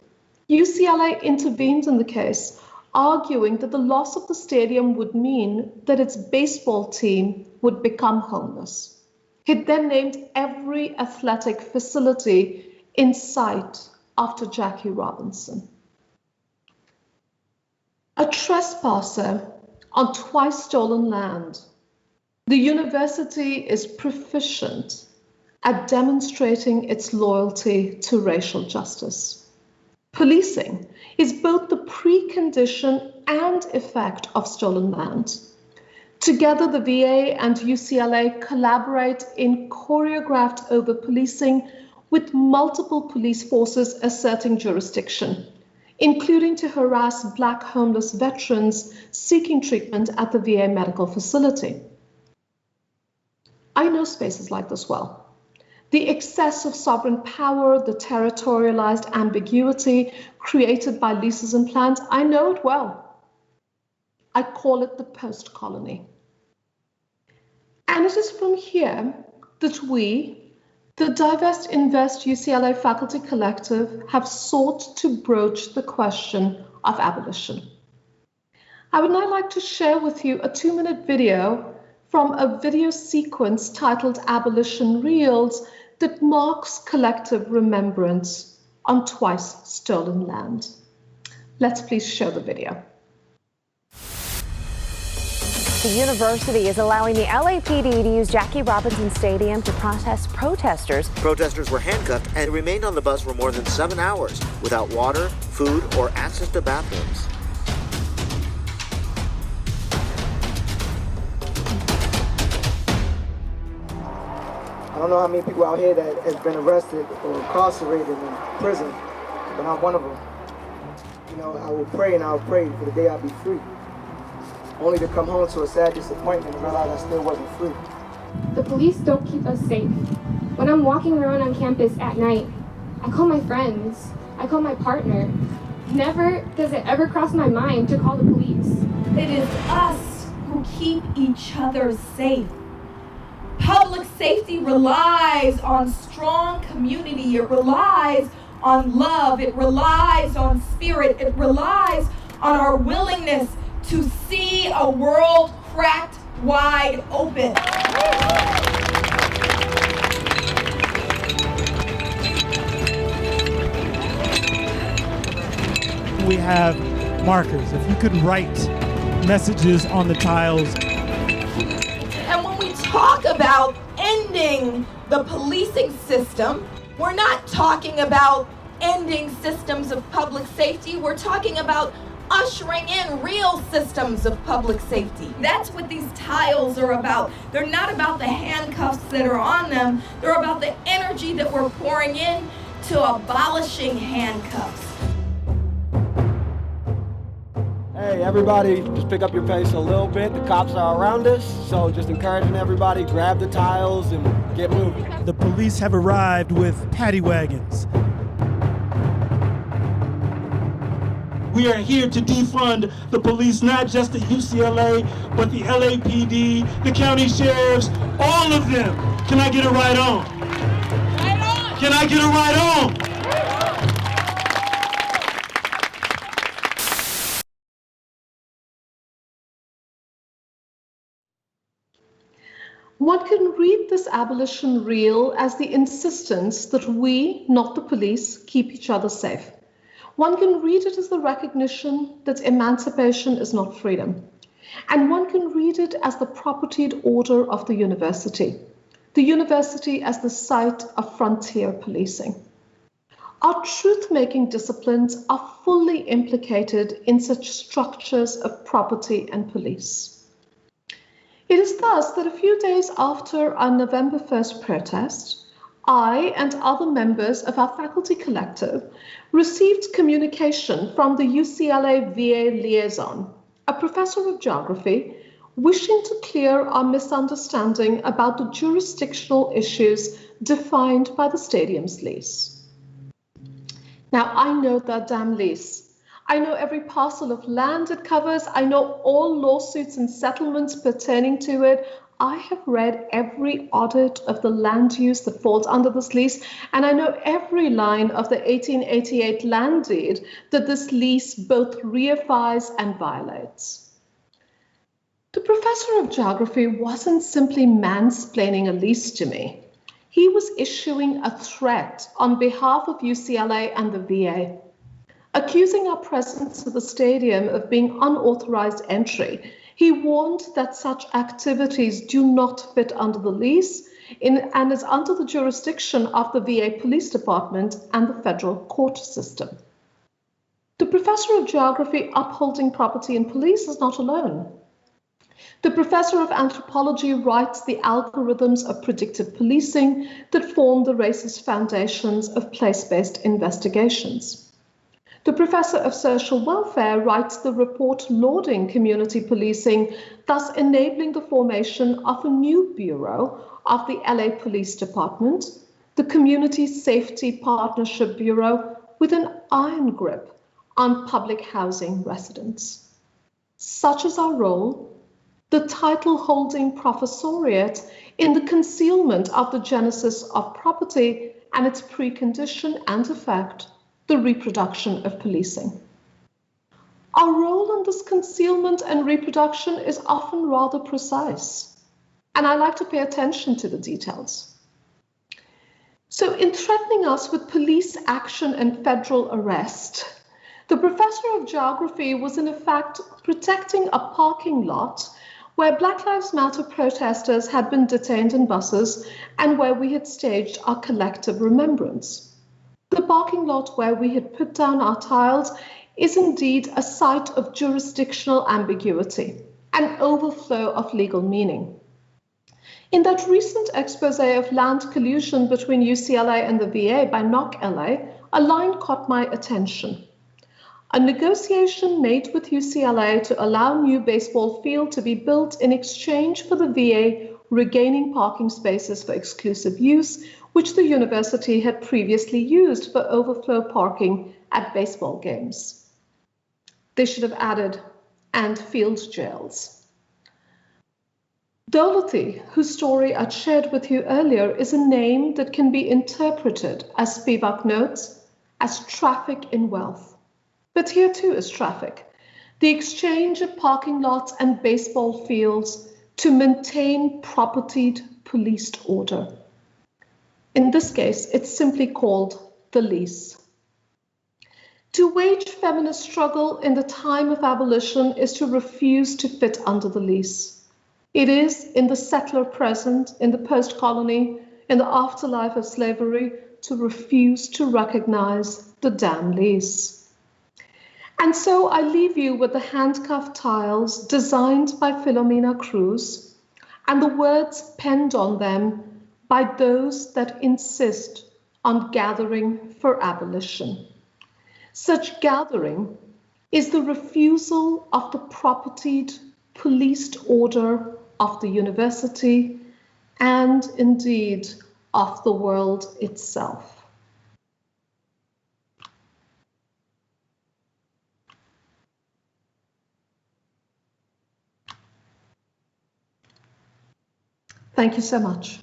UCLA intervened in the case, arguing that the loss of the stadium would mean that its baseball team would become homeless. It then named every athletic facility in sight after Jackie Robinson. A trespasser on twice stolen land, the university is proficient at demonstrating its loyalty to racial justice. Policing is both the precondition and effect of stolen land. Together, the VA and UCLA collaborate in choreographed over-policing with multiple police forces asserting jurisdiction, including to harass Black homeless veterans seeking treatment at the VA medical facility. I know spaces like this well. The excess of sovereign power, the territorialized ambiguity created by leases and plans, I know it well. I call it the post-colony. And it is from here that we, the Divest Invest UCLA Faculty Collective, have sought to broach the question of abolition. I would now like to share with you a 2-minute video from a video sequence titled Abolition Reels that marks collective remembrance on twice stolen land. Let's please show the video. The university is allowing the LAPD to use Jackie Robinson Stadium to protest protesters. Protesters were handcuffed and remained on the bus for more than 7 hours without water, food, or access to bathrooms. I don't know how many people out here that has been arrested or incarcerated in prison, but I'm one of them. You know, I will pray and I'll pray for the day I'll be free, only to come home to a sad disappointment and realize I still wasn't free. The police don't keep us safe. When I'm walking around on campus at night, I call my friends, I call my partner. Never does it ever cross my mind to call the police. It is us who keep each other safe. Public safety relies on strong community. It relies on love. It relies on spirit. It relies on our willingness to see a world cracked wide open. We have markers. If you could write messages on the tiles. And when we talk about ending the policing system, we're not talking about ending systems of public safety. We're talking about ushering in real systems of public safety. That's what these tiles are about. They're not about the handcuffs that are on them. They're about the energy that we're pouring in to abolishing handcuffs. Hey, everybody, just pick up your pace a little bit. The cops are around us, so just encouraging everybody, grab the tiles and get moving. The police have arrived with paddy wagons. We are here to defund the police, not just the UCLA, but the LAPD, the county sheriffs, all of them. Can I get a ride on? Right on! Can I get a ride on? One can read this abolition reel as the insistence that we, not the police, keep each other safe. One can read it as the recognition that emancipation is not freedom. And one can read it as the propertied order of the university as the site of frontier policing. Our truth-making disciplines are fully implicated in such structures of property and police. It is thus that a few days after our November 1st protest, I and other members of our faculty collective received communication from the UCLA VA liaison, a professor of geography, wishing to clear our misunderstanding about the jurisdictional issues defined by the stadium's lease. Now, I know that damn lease. I know every parcel of land it covers. I know all lawsuits and settlements pertaining to it. I have read every audit of the land use that falls under this lease, and I know every line of the 1888 land deed that this lease both reifies and violates. The professor of geography wasn't simply mansplaining a lease to me. He was issuing a threat on behalf of UCLA and the VA, accusing our presence at the stadium of being unauthorized entry. He warned that such activities do not fit under the lease and is under the jurisdiction of the VA Police Department and the federal court system. The professor of geography upholding property in police is not alone. The professor of anthropology writes the algorithms of predictive policing that form the racist foundations of place-based investigations. The professor of social welfare writes the report lauding community policing, thus enabling the formation of a new bureau of the LA Police Department, the Community Safety Partnership Bureau, with an iron grip on public housing residents. Such is our role, the title-holding professoriate in the concealment of the genesis of property and its precondition and effect, the reproduction of policing. Our role in this concealment and reproduction is often rather precise, and I like to pay attention to the details. So in threatening us with police action and federal arrest, the professor of geography was in effect protecting a parking lot where Black Lives Matter protesters had been detained in buses and where we had staged our collective remembrance. The parking lot where we had put down our tiles is indeed a site of jurisdictional ambiguity, an overflow of legal meaning. In that recent expose of land collusion between UCLA and the VA by Knock LA, a line caught my attention. A negotiation made with UCLA to allow new baseball field to be built in exchange for the VA regaining parking spaces for exclusive use, which the university had previously used for overflow parking at baseball games. They should have added, and field jails. Dorothy, whose story I'd shared with you earlier, is a name that can be interpreted, as Spivak notes, as traffic in wealth. But here too is traffic, the exchange of parking lots and baseball fields to maintain propertied policed order. In this case, it's simply called the lease. To wage feminist struggle in the time of abolition is to refuse to fit under the lease. It is in the settler present, in the post-colony, in the afterlife of slavery, to refuse to recognize the damn lease. And so I leave you with the handcuff tiles designed by Philomena Cruz and the words penned on them by those that insist on gathering for abolition. Such gathering is the refusal of the propertied, policed order of the university and indeed of the world itself. Thank you so much.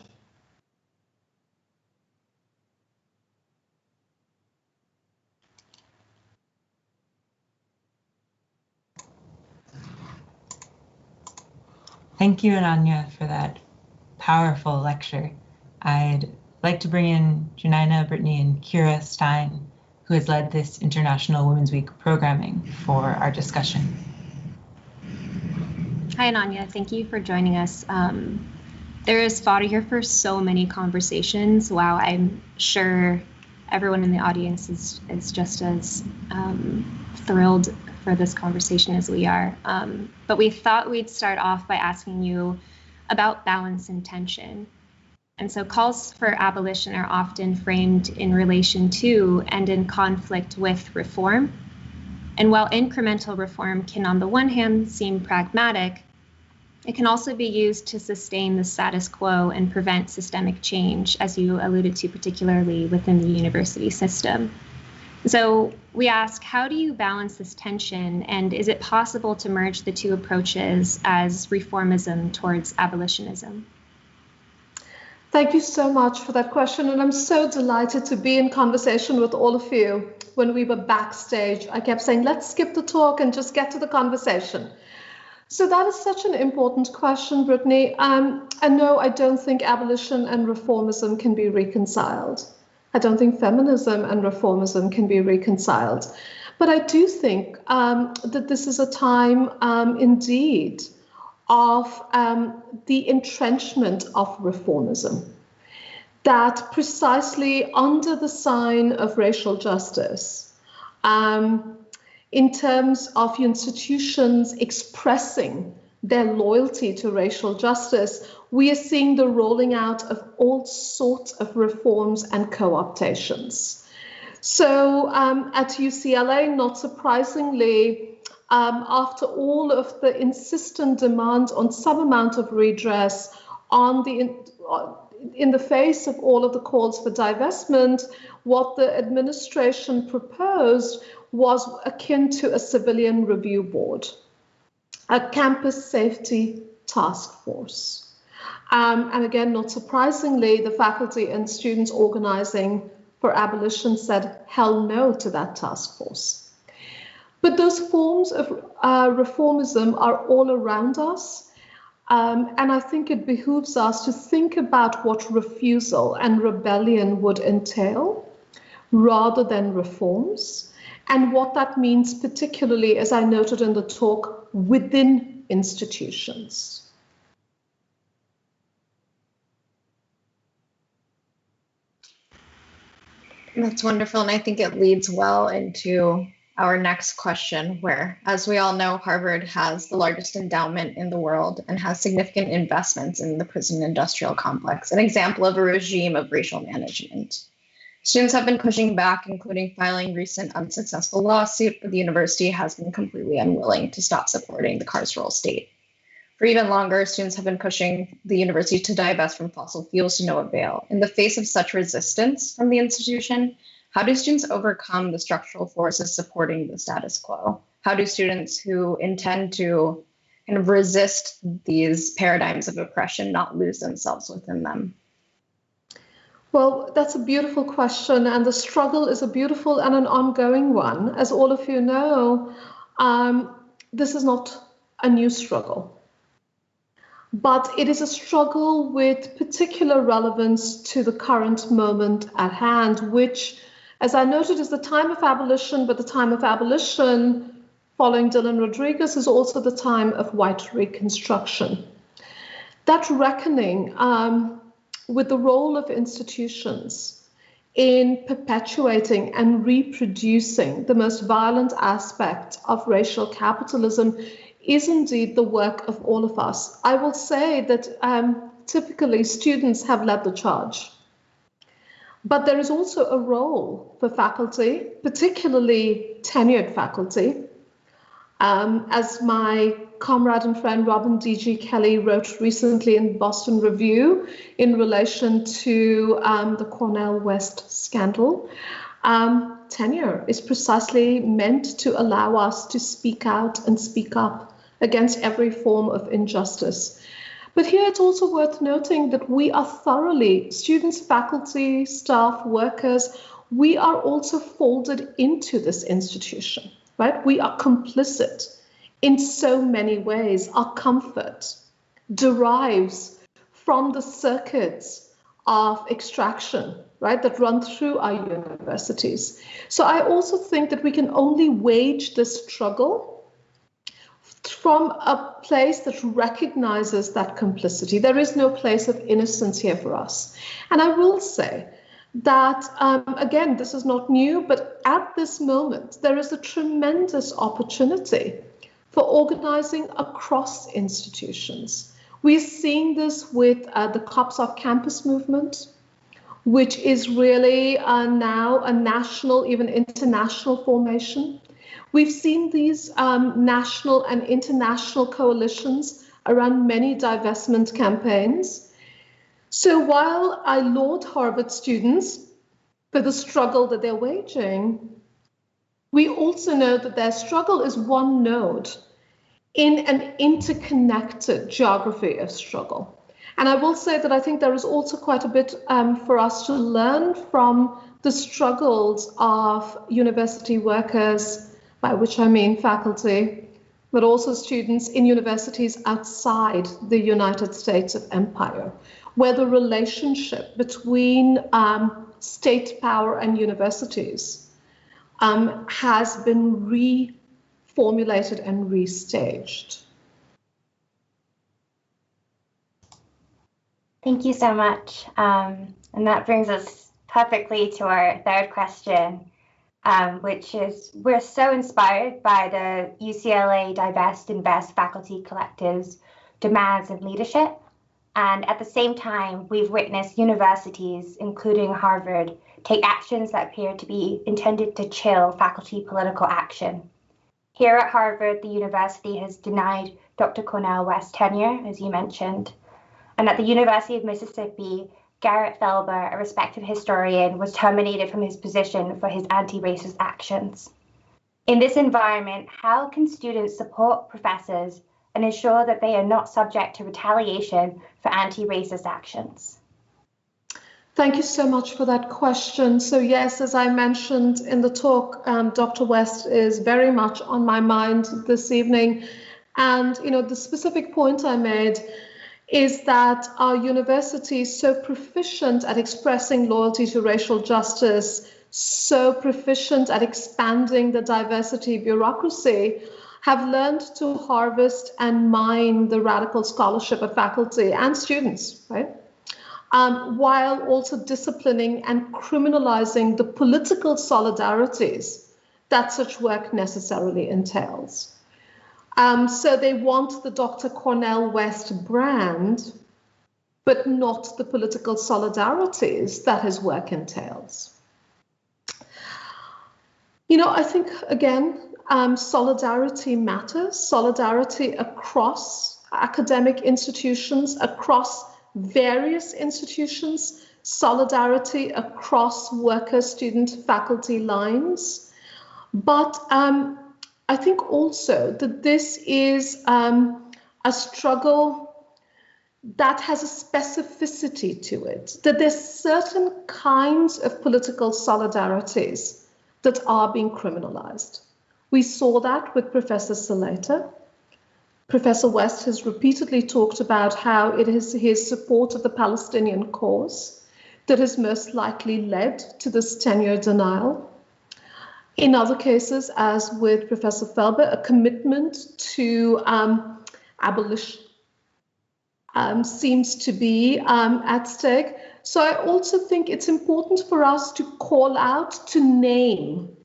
Thank you, Ananya, for that powerful lecture. I'd like to bring in Janina, Brittany, and Kira Stein, who has led this International Women's Week programming, for our discussion. Hi, Ananya. Thank you for joining us. There is fodder here for so many conversations. Wow, I'm sure everyone in the audience is just as thrilled for this conversation as we are. But we thought we'd start off by asking you about balance and tension. And so calls for abolition are often framed in relation to and in conflict with reform. And while incremental reform can, on the one hand, seem pragmatic, it can also be used to sustain the status quo and prevent systemic change, as you alluded to, particularly within the university system. So we ask, how do you balance this tension, and is it possible to merge the two approaches as reformism towards abolitionism? Thank you so much for that question, and I'm so delighted to be in conversation with all of you. When we were backstage, I kept saying, let's skip the talk and just get to the conversation. So that is such an important question, Brittany. And no, I don't think abolition and reformism can be reconciled. I don't think feminism and reformism can be reconciled. But I do think that this is a time, indeed, of the entrenchment of reformism, that precisely under the sign of racial justice, in terms of institutions expressing their loyalty to racial justice, we are seeing the rolling out of all sorts of reforms and co-optations. So at UCLA, not surprisingly, after all of the insistent demand on some amount of redress in the face of all of the calls for divestment, what the administration proposed was akin to a civilian review board, a campus safety task force. And again, not surprisingly, the faculty and students organizing for abolition said hell no to that task force. But those forms of reformism are all around us. And I think it behooves us to think about what refusal and rebellion would entail rather than reforms, and what that means, particularly, as I noted in the talk, within institutions. That's wonderful. And I think it leads well into our next question, where, as we all know, Harvard has the largest endowment in the world and has significant investments in the prison industrial complex, an example of a regime of racial management. Students have been pushing back, including filing recent unsuccessful lawsuit, but the university has been completely unwilling to stop supporting the carceral state. For even longer, students have been pushing the university to divest from fossil fuels to no avail. In the face of such resistance from the institution, how do students overcome the structural forces supporting the status quo? How do students who intend to kind of resist these paradigms of oppression not lose themselves within them? Well, that's a beautiful question, and the struggle is a beautiful and an ongoing one. As all of you know, this is not a new struggle, but it is a struggle with particular relevance to the current moment at hand, which, as I noted, is the time of abolition, but the time of abolition following Dylan Rodriguez is also the time of white reconstruction. That reckoning with the role of institutions in perpetuating and reproducing the most violent aspect of racial capitalism is indeed the work of all of us. I will say that typically students have led the charge. But there is also a role for faculty, particularly tenured faculty. As my comrade and friend Robin D.G. Kelly wrote recently in Boston Review in relation to the Cornell West scandal, tenure is precisely meant to allow us to speak out and speak up against every form of injustice. But here it's also worth noting that we are thoroughly, students, faculty, staff, workers, we are also folded into this institution, right? We are complicit in so many ways. Our comfort derives from the circuits of extraction, right, that run through our universities. So I also think that we can only wage this struggle from a place that recognizes that complicity. There is no place of innocence here for us. And I will say that, again, this is not new, but at this moment, there is a tremendous opportunity for organizing across institutions. We're seeing this with the Cops Off Campus movement, which is really now a national, even international formation. We've seen these national and international coalitions around many divestment campaigns. So while I laud Harvard students for the struggle that they're waging, we also know that their struggle is one node in an interconnected geography of struggle. And I will say that I think there is also quite a bit for us to learn from the struggles of university workers, by which I mean faculty, but also students in universities outside the United States of Empire, where the relationship between state power and universities has been reformulated and restaged. Thank you so much. And that brings us perfectly to our third question, which is, we're so inspired by the UCLA Divest Invest Faculty Collective's demands of leadership. And at the same time, we've witnessed universities, including Harvard, take actions that appear to be intended to chill faculty political action. Here at Harvard, the university has denied Dr. Cornel West tenure, as you mentioned. And at the University of Mississippi, Garrett Felber, a respected historian, was terminated from his position for his anti-racist actions. In this environment, how can students support professors and ensure that they are not subject to retaliation for anti-racist actions? Thank you so much for that question. So yes, as I mentioned in the talk, Dr. West is very much on my mind this evening. And the specific point I made is that our university is so proficient at expressing loyalty to racial justice, so proficient at expanding the diversity bureaucracy, have learned to harvest and mine the radical scholarship of faculty and students, right? While also disciplining and criminalizing the political solidarities that such work necessarily entails. So they want the Dr. Cornel West brand, but not the political solidarities that his work entails. I think, again, solidarity matters, solidarity across academic institutions, across various institutions, solidarity across worker, student, faculty lines. But I think also that this is a struggle that has a specificity to it, that there's certain kinds of political solidarities that are being criminalized. We saw that with Professor Saleta. Professor West has repeatedly talked about how it is his support of the Palestinian cause that has most likely led to this tenure denial. In other cases, as with Professor Felber, a commitment to abolition seems to be at stake. So I also think it's important for us to call out, to name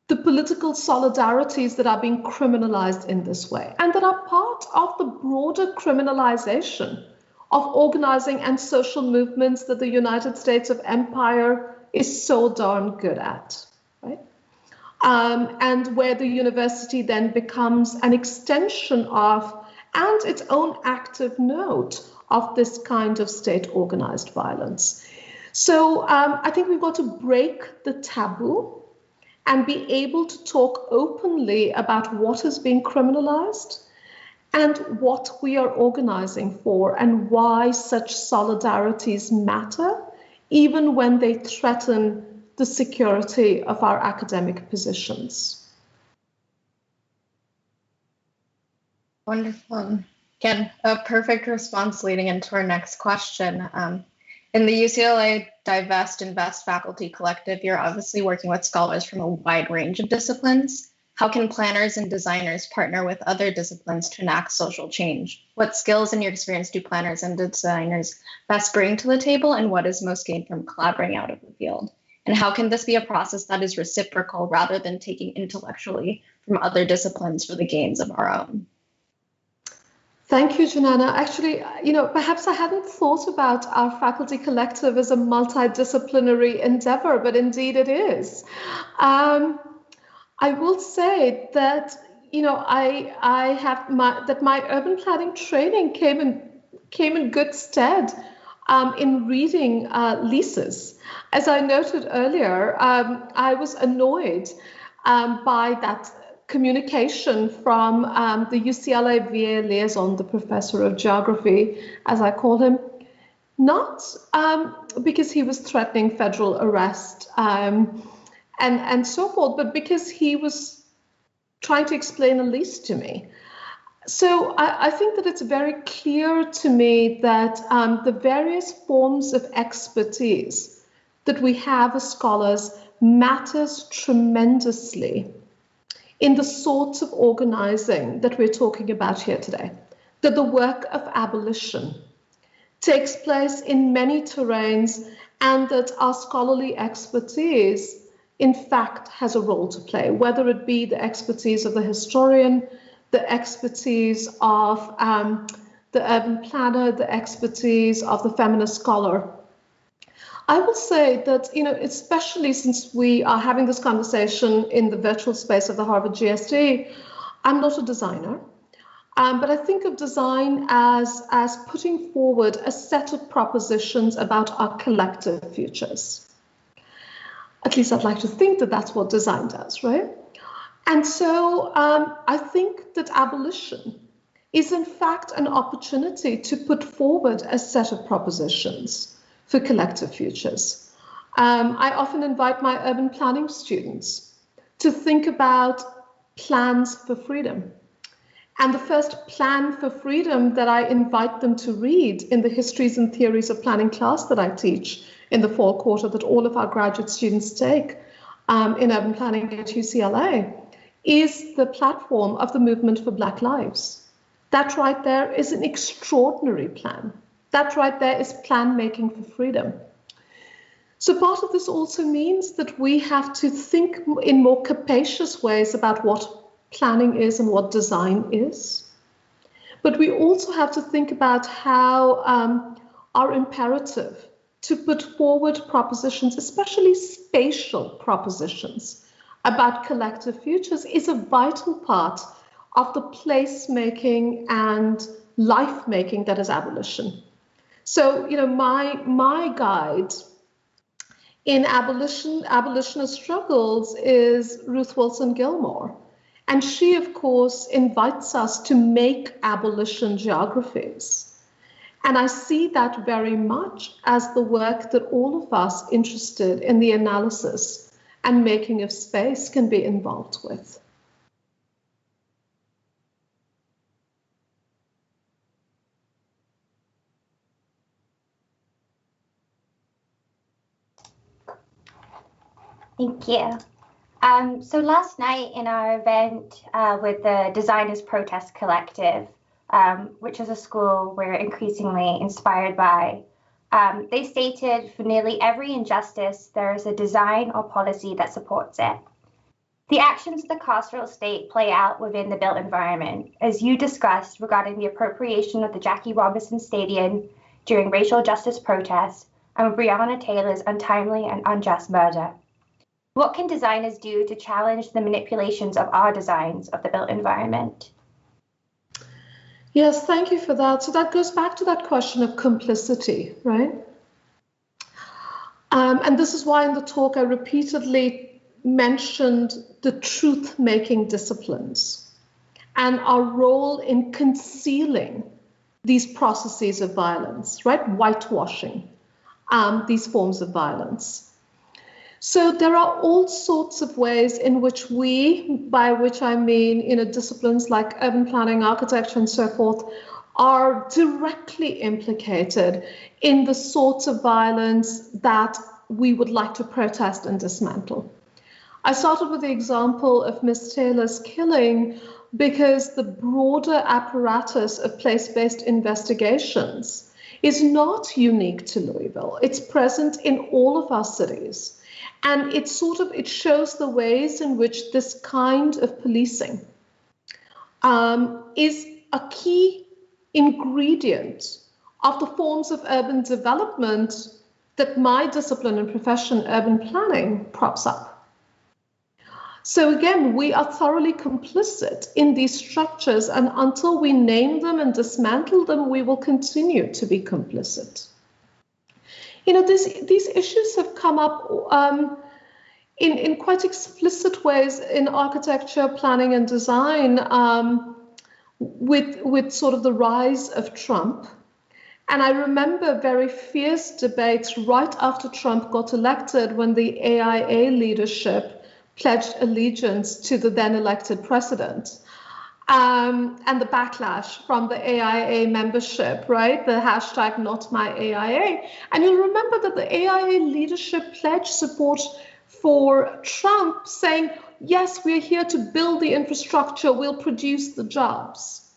the political solidarities that are being criminalized in this way, and that are part of the broader criminalization of organizing and social movements that the United States of Empire is so darn good at, right? And where the university then becomes an extension of, and its own active node of, this kind of state-organized violence. So I think we've got to break the taboo and be able to talk openly about what is being criminalized and what we are organizing for and why such solidarities matter, even when they threaten the security of our academic positions. Wonderful. Again, a perfect response leading into our next question. In the UCLA Divest Invest Faculty Collective, you're obviously working with scholars from a wide range of disciplines. How can planners and designers partner with other disciplines to enact social change? What skills in your experience do planners and designers best bring to the table, and what is most gained from collaborating out of the field? And how can this be a process that is reciprocal rather than taking intellectually from other disciplines for the gains of our own? Thank you, Janana. Actually, perhaps I hadn't thought about our faculty collective as a multidisciplinary endeavor, but indeed it is. I will say that, I have my urban planning training came in good stead in reading leases. As I noted earlier, I was annoyed by that communication from the UCLA VA liaison, the professor of geography, as I call him, not because he was threatening federal arrest and so forth, but because he was trying to explain a lease to me. So I think that it's very clear to me that the various forms of expertise that we have as scholars matters tremendously in the sorts of organizing that we're talking about here today. That the work of abolition takes place in many terrains, and that our scholarly expertise, in fact, has a role to play, whether it be the expertise of the historian, the expertise of the urban planner, the expertise of the feminist scholar. I will say that, especially since we are having this conversation in the virtual space of the Harvard GSD, I'm not a designer. But I think of design as putting forward a set of propositions about our collective futures. At least I'd like to think that that's what design does, right? And so I think that abolition is in fact an opportunity to put forward a set of propositions for collective futures. I often invite my urban planning students to think about plans for freedom. And the first plan for freedom that I invite them to read in the histories and theories of planning class that I teach in the fall quarter that all of our graduate students take in urban planning at UCLA is the platform of the Movement for Black Lives. That right there is an extraordinary plan. That right there is plan making for freedom. So part of this also means that we have to think in more capacious ways about what planning is and what design is. But we also have to think about how our imperative to put forward propositions, especially spatial propositions about collective futures, is a vital part of the place-making and life-making that is abolition. So, my guide in abolitionist struggles is Ruth Wilson Gilmore. And she, of course, invites us to make abolition geographies. And I see that very much as the work that all of us interested in the analysis and making of space can be involved with. Thank you. So last night in our event with the Designers Protest Collective, which is a school we're increasingly inspired by, they stated for nearly every injustice, there is a design or policy that supports it. The actions of the carceral state play out within the built environment, as you discussed regarding the appropriation of the Jackie Robinson Stadium during racial justice protests and Breonna Taylor's untimely and unjust murder. What can designers do to challenge the manipulations of our designs of the built environment? Yes, thank you for that. So that goes back to that question of complicity, right? And this is why in the talk I repeatedly mentioned the truth-making disciplines and our role in concealing these processes of violence, right? Whitewashing these forms of violence. So there are all sorts of ways in which we, by which I mean, disciplines like urban planning, architecture, and so forth, are directly implicated in the sorts of violence that we would like to protest and dismantle. I started with the example of Ms. Taylor's killing because the broader apparatus of place-based investigations is not unique to Louisville. It's present in all of our cities. And it shows the ways in which this kind of policing is a key ingredient of the forms of urban development that my discipline and profession, urban planning, props up. So again, we are thoroughly complicit in these structures, and until we name them and dismantle them, we will continue to be complicit. You know, these issues have come up in quite explicit ways in architecture, planning, and design with sort of the rise of Trump. And I remember very fierce debates right after Trump got elected when the AIA leadership pledged allegiance to the then elected president. And the backlash from the AIA membership, right? The hashtag not my AIA. And you'll remember that the AIA leadership pledged support for Trump, saying, yes, we're here to build the infrastructure, we'll produce the jobs.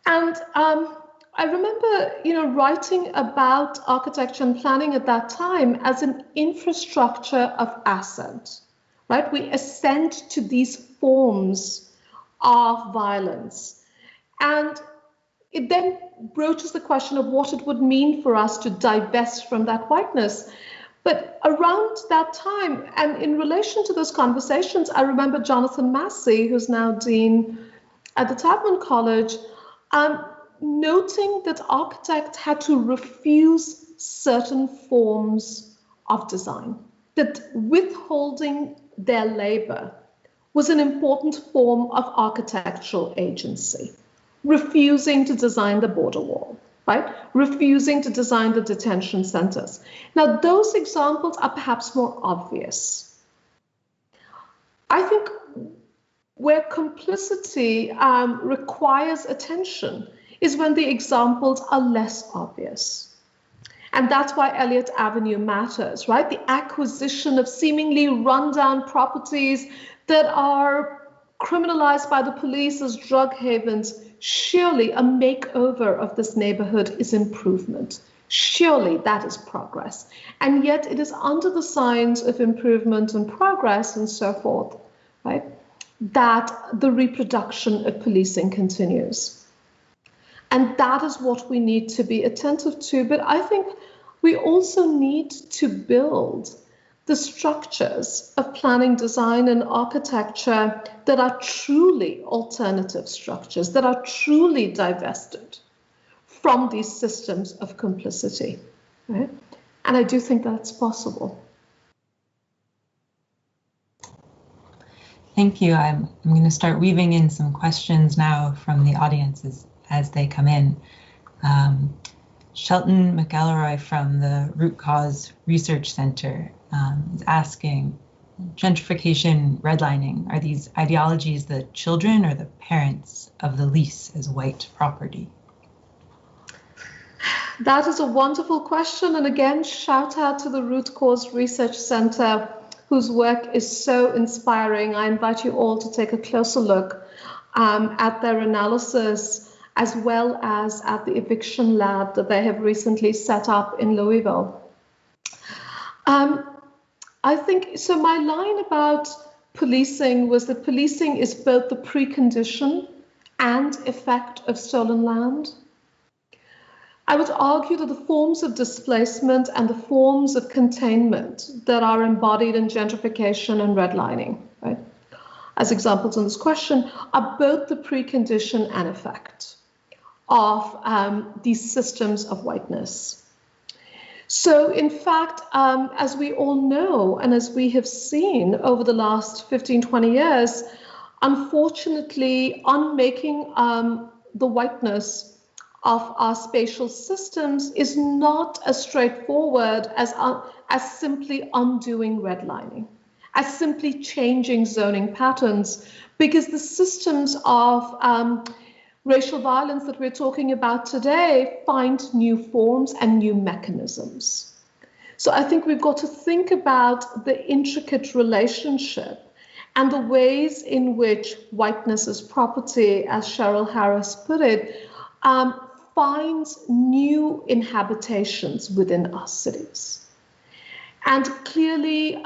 And I remember, you know, writing about architecture and planning at that time as an infrastructure of assent, right? We assent to these forms of violence. And it then broaches the question of what it would mean for us to divest from that whiteness. But around that time, and in relation to those conversations, I remember Jonathan Massey, who's now dean at the Taubman College, noting that architects had to refuse certain forms of design, that withholding their labor was an important form of architectural agency, refusing to design the border wall, right? Refusing to design the detention centers. Now, those examples are perhaps more obvious. I think where complicity requires attention is when the examples are less obvious. And that's why Elliott Avenue matters, right? The acquisition of seemingly rundown properties that are criminalized by the police as drug havens. Surely a makeover of this neighborhood is improvement. Surely that is progress. And yet it is under the signs of improvement and progress and so forth, right, that the reproduction of policing continues. And that is what we need to be attentive to. But I think we also need to build the structures of planning, design, and architecture that are truly alternative structures, that are truly divested from these systems of complicity, right? And I do think that's possible. Thank you. I'm going to start weaving in some questions now from the audiences as they come in. Shelton McElroy from the Root Cause Research Center is asking, gentrification, redlining, are these ideologies the children or the parents of the lease as white property? That is a wonderful question. And again, shout out to the Root Cause Research Center, whose work is so inspiring. I invite you all to take a closer look at their analysis, as well as at the eviction lab that they have recently set up in Louisville. I think, so my line about policing was that policing is both the precondition and effect of stolen land. I would argue that the forms of displacement and the forms of containment that are embodied in gentrification and redlining, right, as examples in this question, are both the precondition and effect of these systems of whiteness. So in fact, as we all know, and as we have seen over the last 15, 20 years, unfortunately, unmaking the whiteness of our spatial systems is not as straightforward as simply undoing redlining, as simply changing zoning patterns, because the systems of racial violence that we're talking about today find new forms and new mechanisms. So I think we've got to think about the intricate relationship and the ways in which whiteness as property, as Cheryl Harris put it, finds new inhabitations within our cities. And clearly,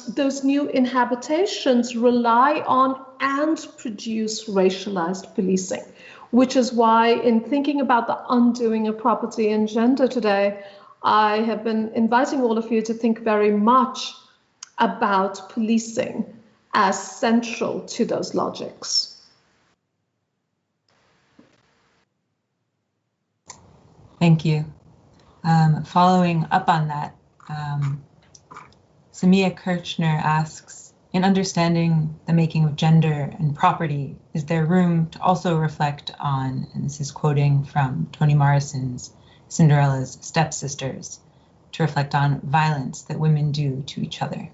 those new inhabitations rely on and produce racialized policing, which is why in thinking about the undoing of property and gender today, I have been inviting all of you to think very much about policing as central to those logics. Thank you. Following up on that, Samia Kirchner asks, in understanding the making of gender and property, is there room to also reflect on, and this is quoting from Toni Morrison's Cinderella's Stepsisters, to reflect on violence that women do to each other?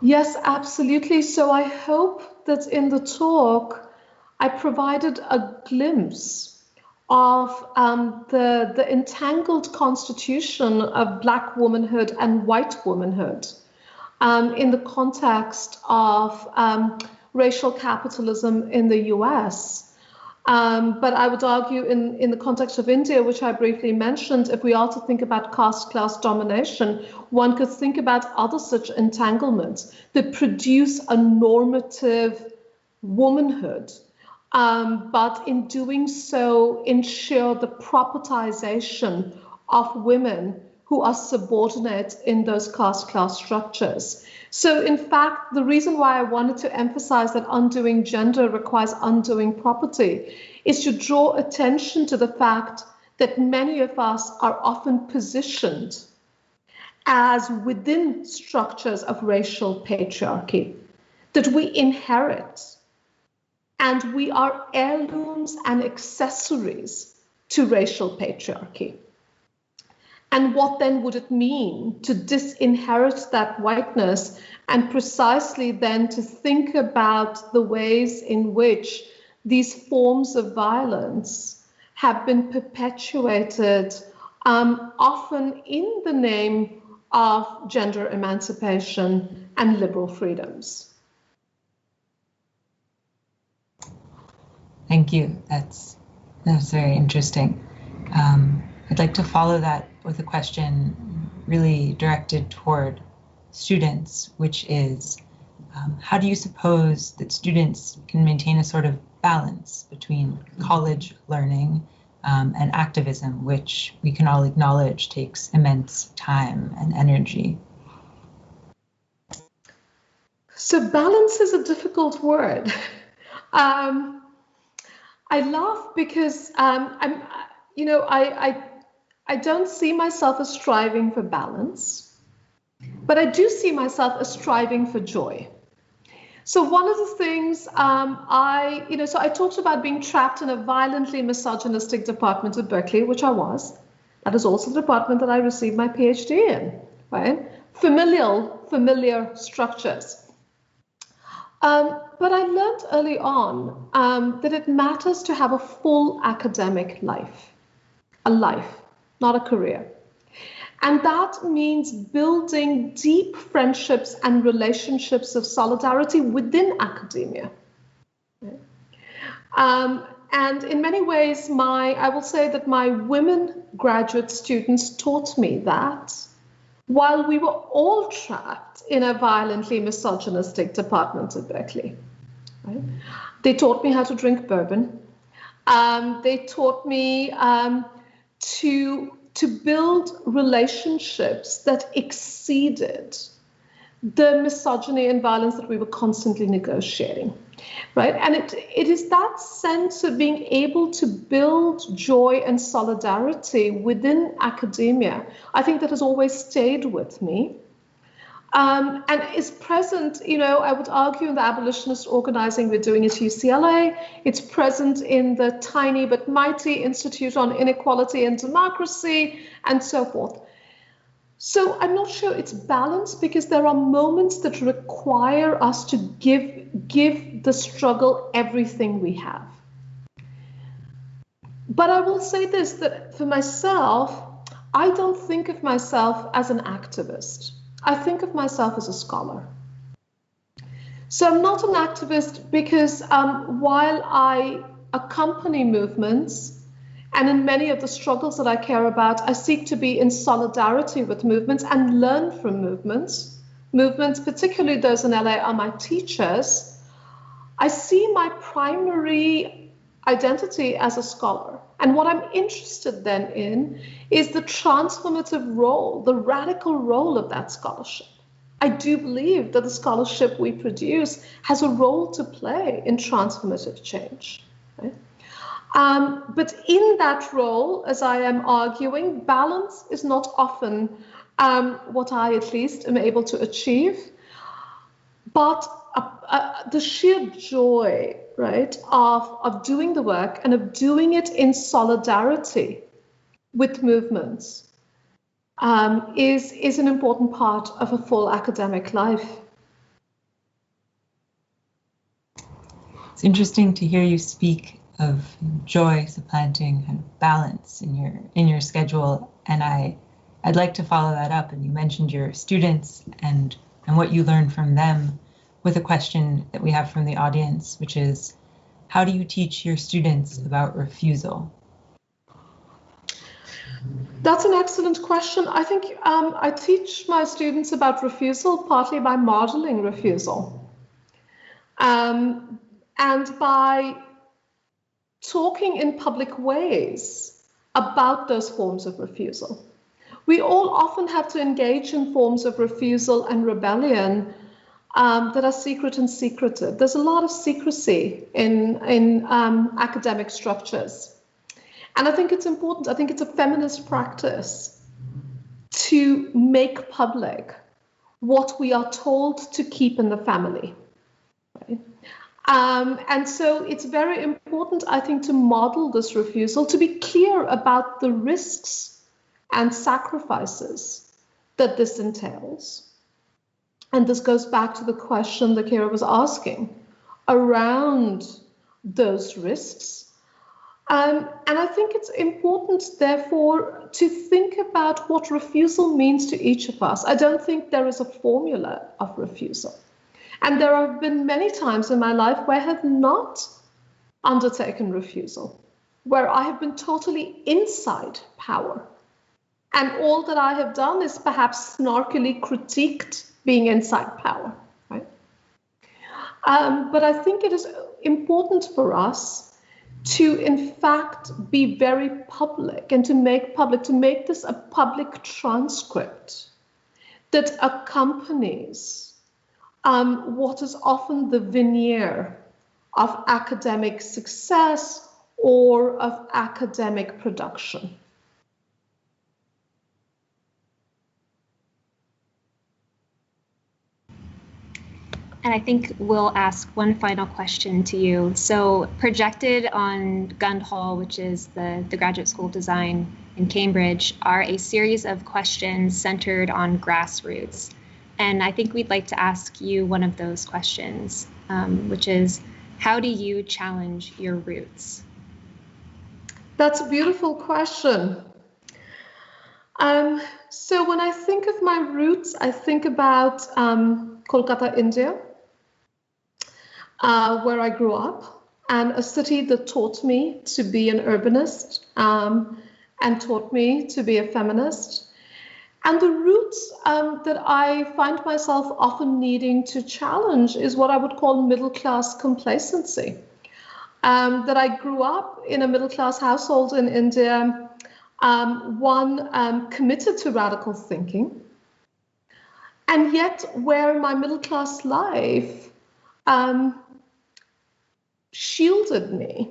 Yes, absolutely. So I hope that in the talk, I provided a glimpse of the entangled constitution of Black womanhood and white womanhood in the context of racial capitalism in the US. But I would argue in the context of India, which I briefly mentioned, if we are to think about caste class domination, one could think about other such entanglements that produce a normative womanhood. But in doing so, ensure the propertization of women who are subordinate in those caste class structures. So in fact, the reason why I wanted to emphasize that undoing gender requires undoing property is to draw attention to the fact that many of us are often positioned as within structures of racial patriarchy, that we inherit. And we are heirlooms and accessories to racial patriarchy. And what then would it mean to disinherit that whiteness and precisely then to think about the ways in which these forms of violence have been perpetuated, often in the name of gender emancipation and liberal freedoms. Thank you. That's very interesting. I'd like to follow that with a question really directed toward students, which is, how do you suppose that students can maintain a sort of balance between college learning and activism, which we can all acknowledge takes immense time and energy? So balance is a difficult word. I laugh because I don't see myself as striving for balance, but I do see myself as striving for joy. So one of the things I talked about being trapped in a violently misogynistic department at Berkeley, which I was. That is also the department that I received my PhD in, right? Familiar structures. But I learned early on that it matters to have a full academic life, a life, not a career. And that means building deep friendships and relationships of solidarity within academia. And in many ways, I will say that my women graduate students taught me that while we were all trapped in a violently misogynistic department at Berkeley. Right? They taught me how to drink bourbon. They taught me to build relationships that exceeded the misogyny and violence that we were constantly negotiating, right? And it is that sense of being able to build joy and solidarity within academia, I think, that has always stayed with me. And is present, I would argue, in the abolitionist organizing we're doing at UCLA. It's present in the tiny but mighty Institute on Inequality and Democracy, and so forth. So I'm not sure it's balanced, because there are moments that require us to give the struggle everything we have. But I will say this, that for myself, I don't think of myself as an activist. I think of myself as a scholar. So I'm not an activist because while I accompany movements, and in many of the struggles that I care about, I seek to be in solidarity with movements and learn from movements. Movements, particularly those in LA, are my teachers. I see my primary identity as a scholar. And what I'm interested then in is the transformative role, the radical role of that scholarship. I do believe that the scholarship we produce has a role to play in transformative change. Right? But in that role, as I am arguing, balance is not often what I at least am able to achieve. But the sheer joy, right, of doing the work and of doing it in solidarity with movements is an important part of a full academic life. It's interesting to hear you speak of joy supplanting kind of balance in your schedule, and I'd like to follow that up. And you mentioned your students and what you learned from them with a question that we have from the audience, which is, how do you teach your students about refusal? That's an excellent question. I think I teach my students about refusal partly by modeling refusal and by talking in public ways about those forms of refusal. We all often have to engage in forms of refusal and rebellion that are secret and secretive. There's a lot of secrecy in academic structures. And I think it's important, I think it's a feminist practice to make public what we are told to keep in the family. Right? And so it's very important, I think, to model this refusal, to be clear about the risks and sacrifices that this entails. And this goes back to the question that Kira was asking around those risks. And I think it's important, therefore, to think about what refusal means to each of us. I don't think there is a formula of refusal. And there have been many times in my life where I have not undertaken refusal, where I have been totally inside power. And all that I have done is perhaps snarkily critiqued being inside power. Right? But I think it is important for us to, in fact, be very public and to make this a public transcript that accompanies what is often the veneer of academic success or of academic production. And I think we'll ask one final question to you. So projected on Gundhall, which is the graduate school of design in Cambridge, are a series of questions centered on grassroots. And I think we'd like to ask you one of those questions, which is, how do you challenge your roots? That's a beautiful question. So when I think of my roots, I think about Kolkata, India, where I grew up, and a city that taught me to be an urbanist and taught me to be a feminist. And the roots that I find myself often needing to challenge is what I would call middle-class complacency. That I grew up in a middle-class household in India, one committed to radical thinking, and yet where my middle-class life shielded me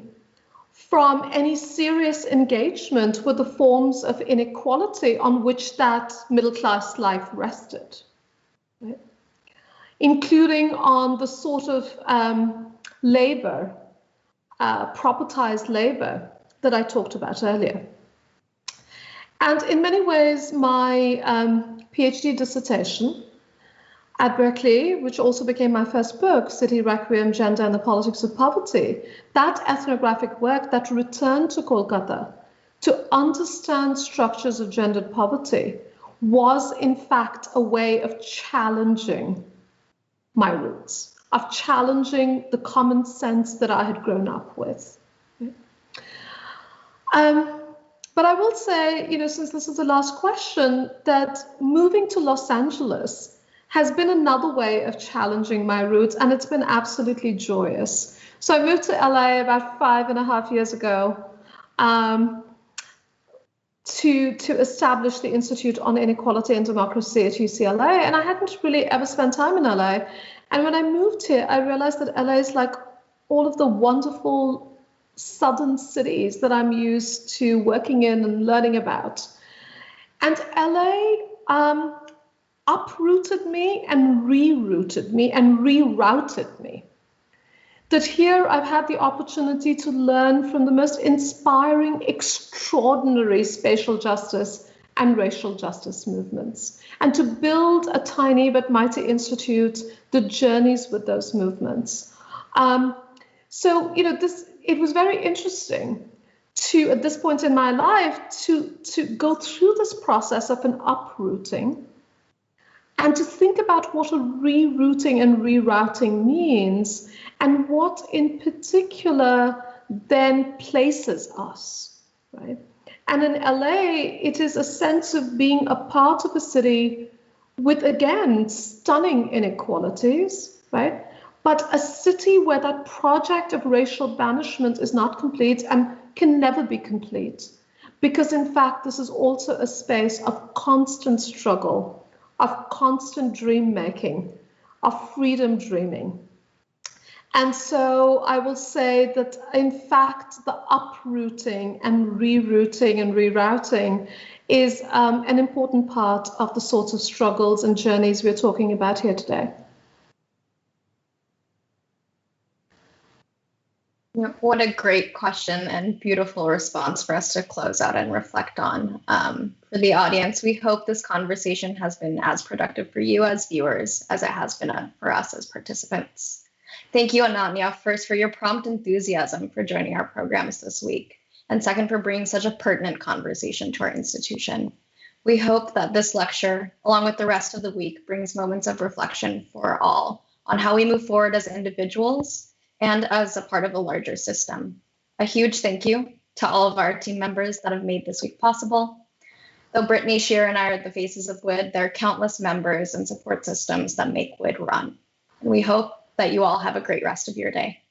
from any serious engagement with the forms of inequality on which that middle-class life rested, right? Including on the sort of labor, propertized labor that I talked about earlier. And in many ways, my PhD dissertation at Berkeley, which also became my first book, City, Requiem, Gender and the Politics of Poverty, that ethnographic work that returned to Kolkata to understand structures of gendered poverty was in fact a way of challenging my roots, of challenging the common sense that I had grown up with. But I will say, since this is the last question, that moving to Los Angeles has been another way of challenging my roots, and it's been absolutely joyous. So I moved to LA about 5.5 years ago, to establish the Institute on Inequality and Democracy at UCLA, and I hadn't really ever spent time in LA. And when I moved here, I realized that LA is like all of the wonderful southern cities that I'm used to working in and learning about. And LA uprooted me and rerouted me and rerouted me. That here I've had the opportunity to learn from the most inspiring, extraordinary spatial justice and racial justice movements, and to build a tiny but mighty institute that journeys with those movements. So, it was very interesting to, at this point in my life, to go through this process of an uprooting and to think about what a rerouting and rerouting means, and what in particular then places us, right? And in LA, it is a sense of being a part of a city with, again, stunning inequalities, right? But a city where that project of racial banishment is not complete and can never be complete. Because in fact, this is also a space of constant struggle, of constant dream making, of freedom dreaming. And so I will say that, in fact, the uprooting and rerouting and rerouting is an important part of the sorts of struggles and journeys we're talking about here today. What a great question and beautiful response for us to close out and reflect on. For the audience, we hope this conversation has been as productive for you as viewers as it has been for us as participants. Thank you, Ananya, first for your prompt enthusiasm for joining our programs this week, and second for bringing such a pertinent conversation to our institution. We hope that this lecture, along with the rest of the week, brings moments of reflection for all on how we move forward as individuals and as a part of a larger system. A huge thank you to all of our team members that have made this week possible. Though Brittany, Sheer, and I are the faces of WID, there are countless members and support systems that make WID run. And we hope that you all have a great rest of your day.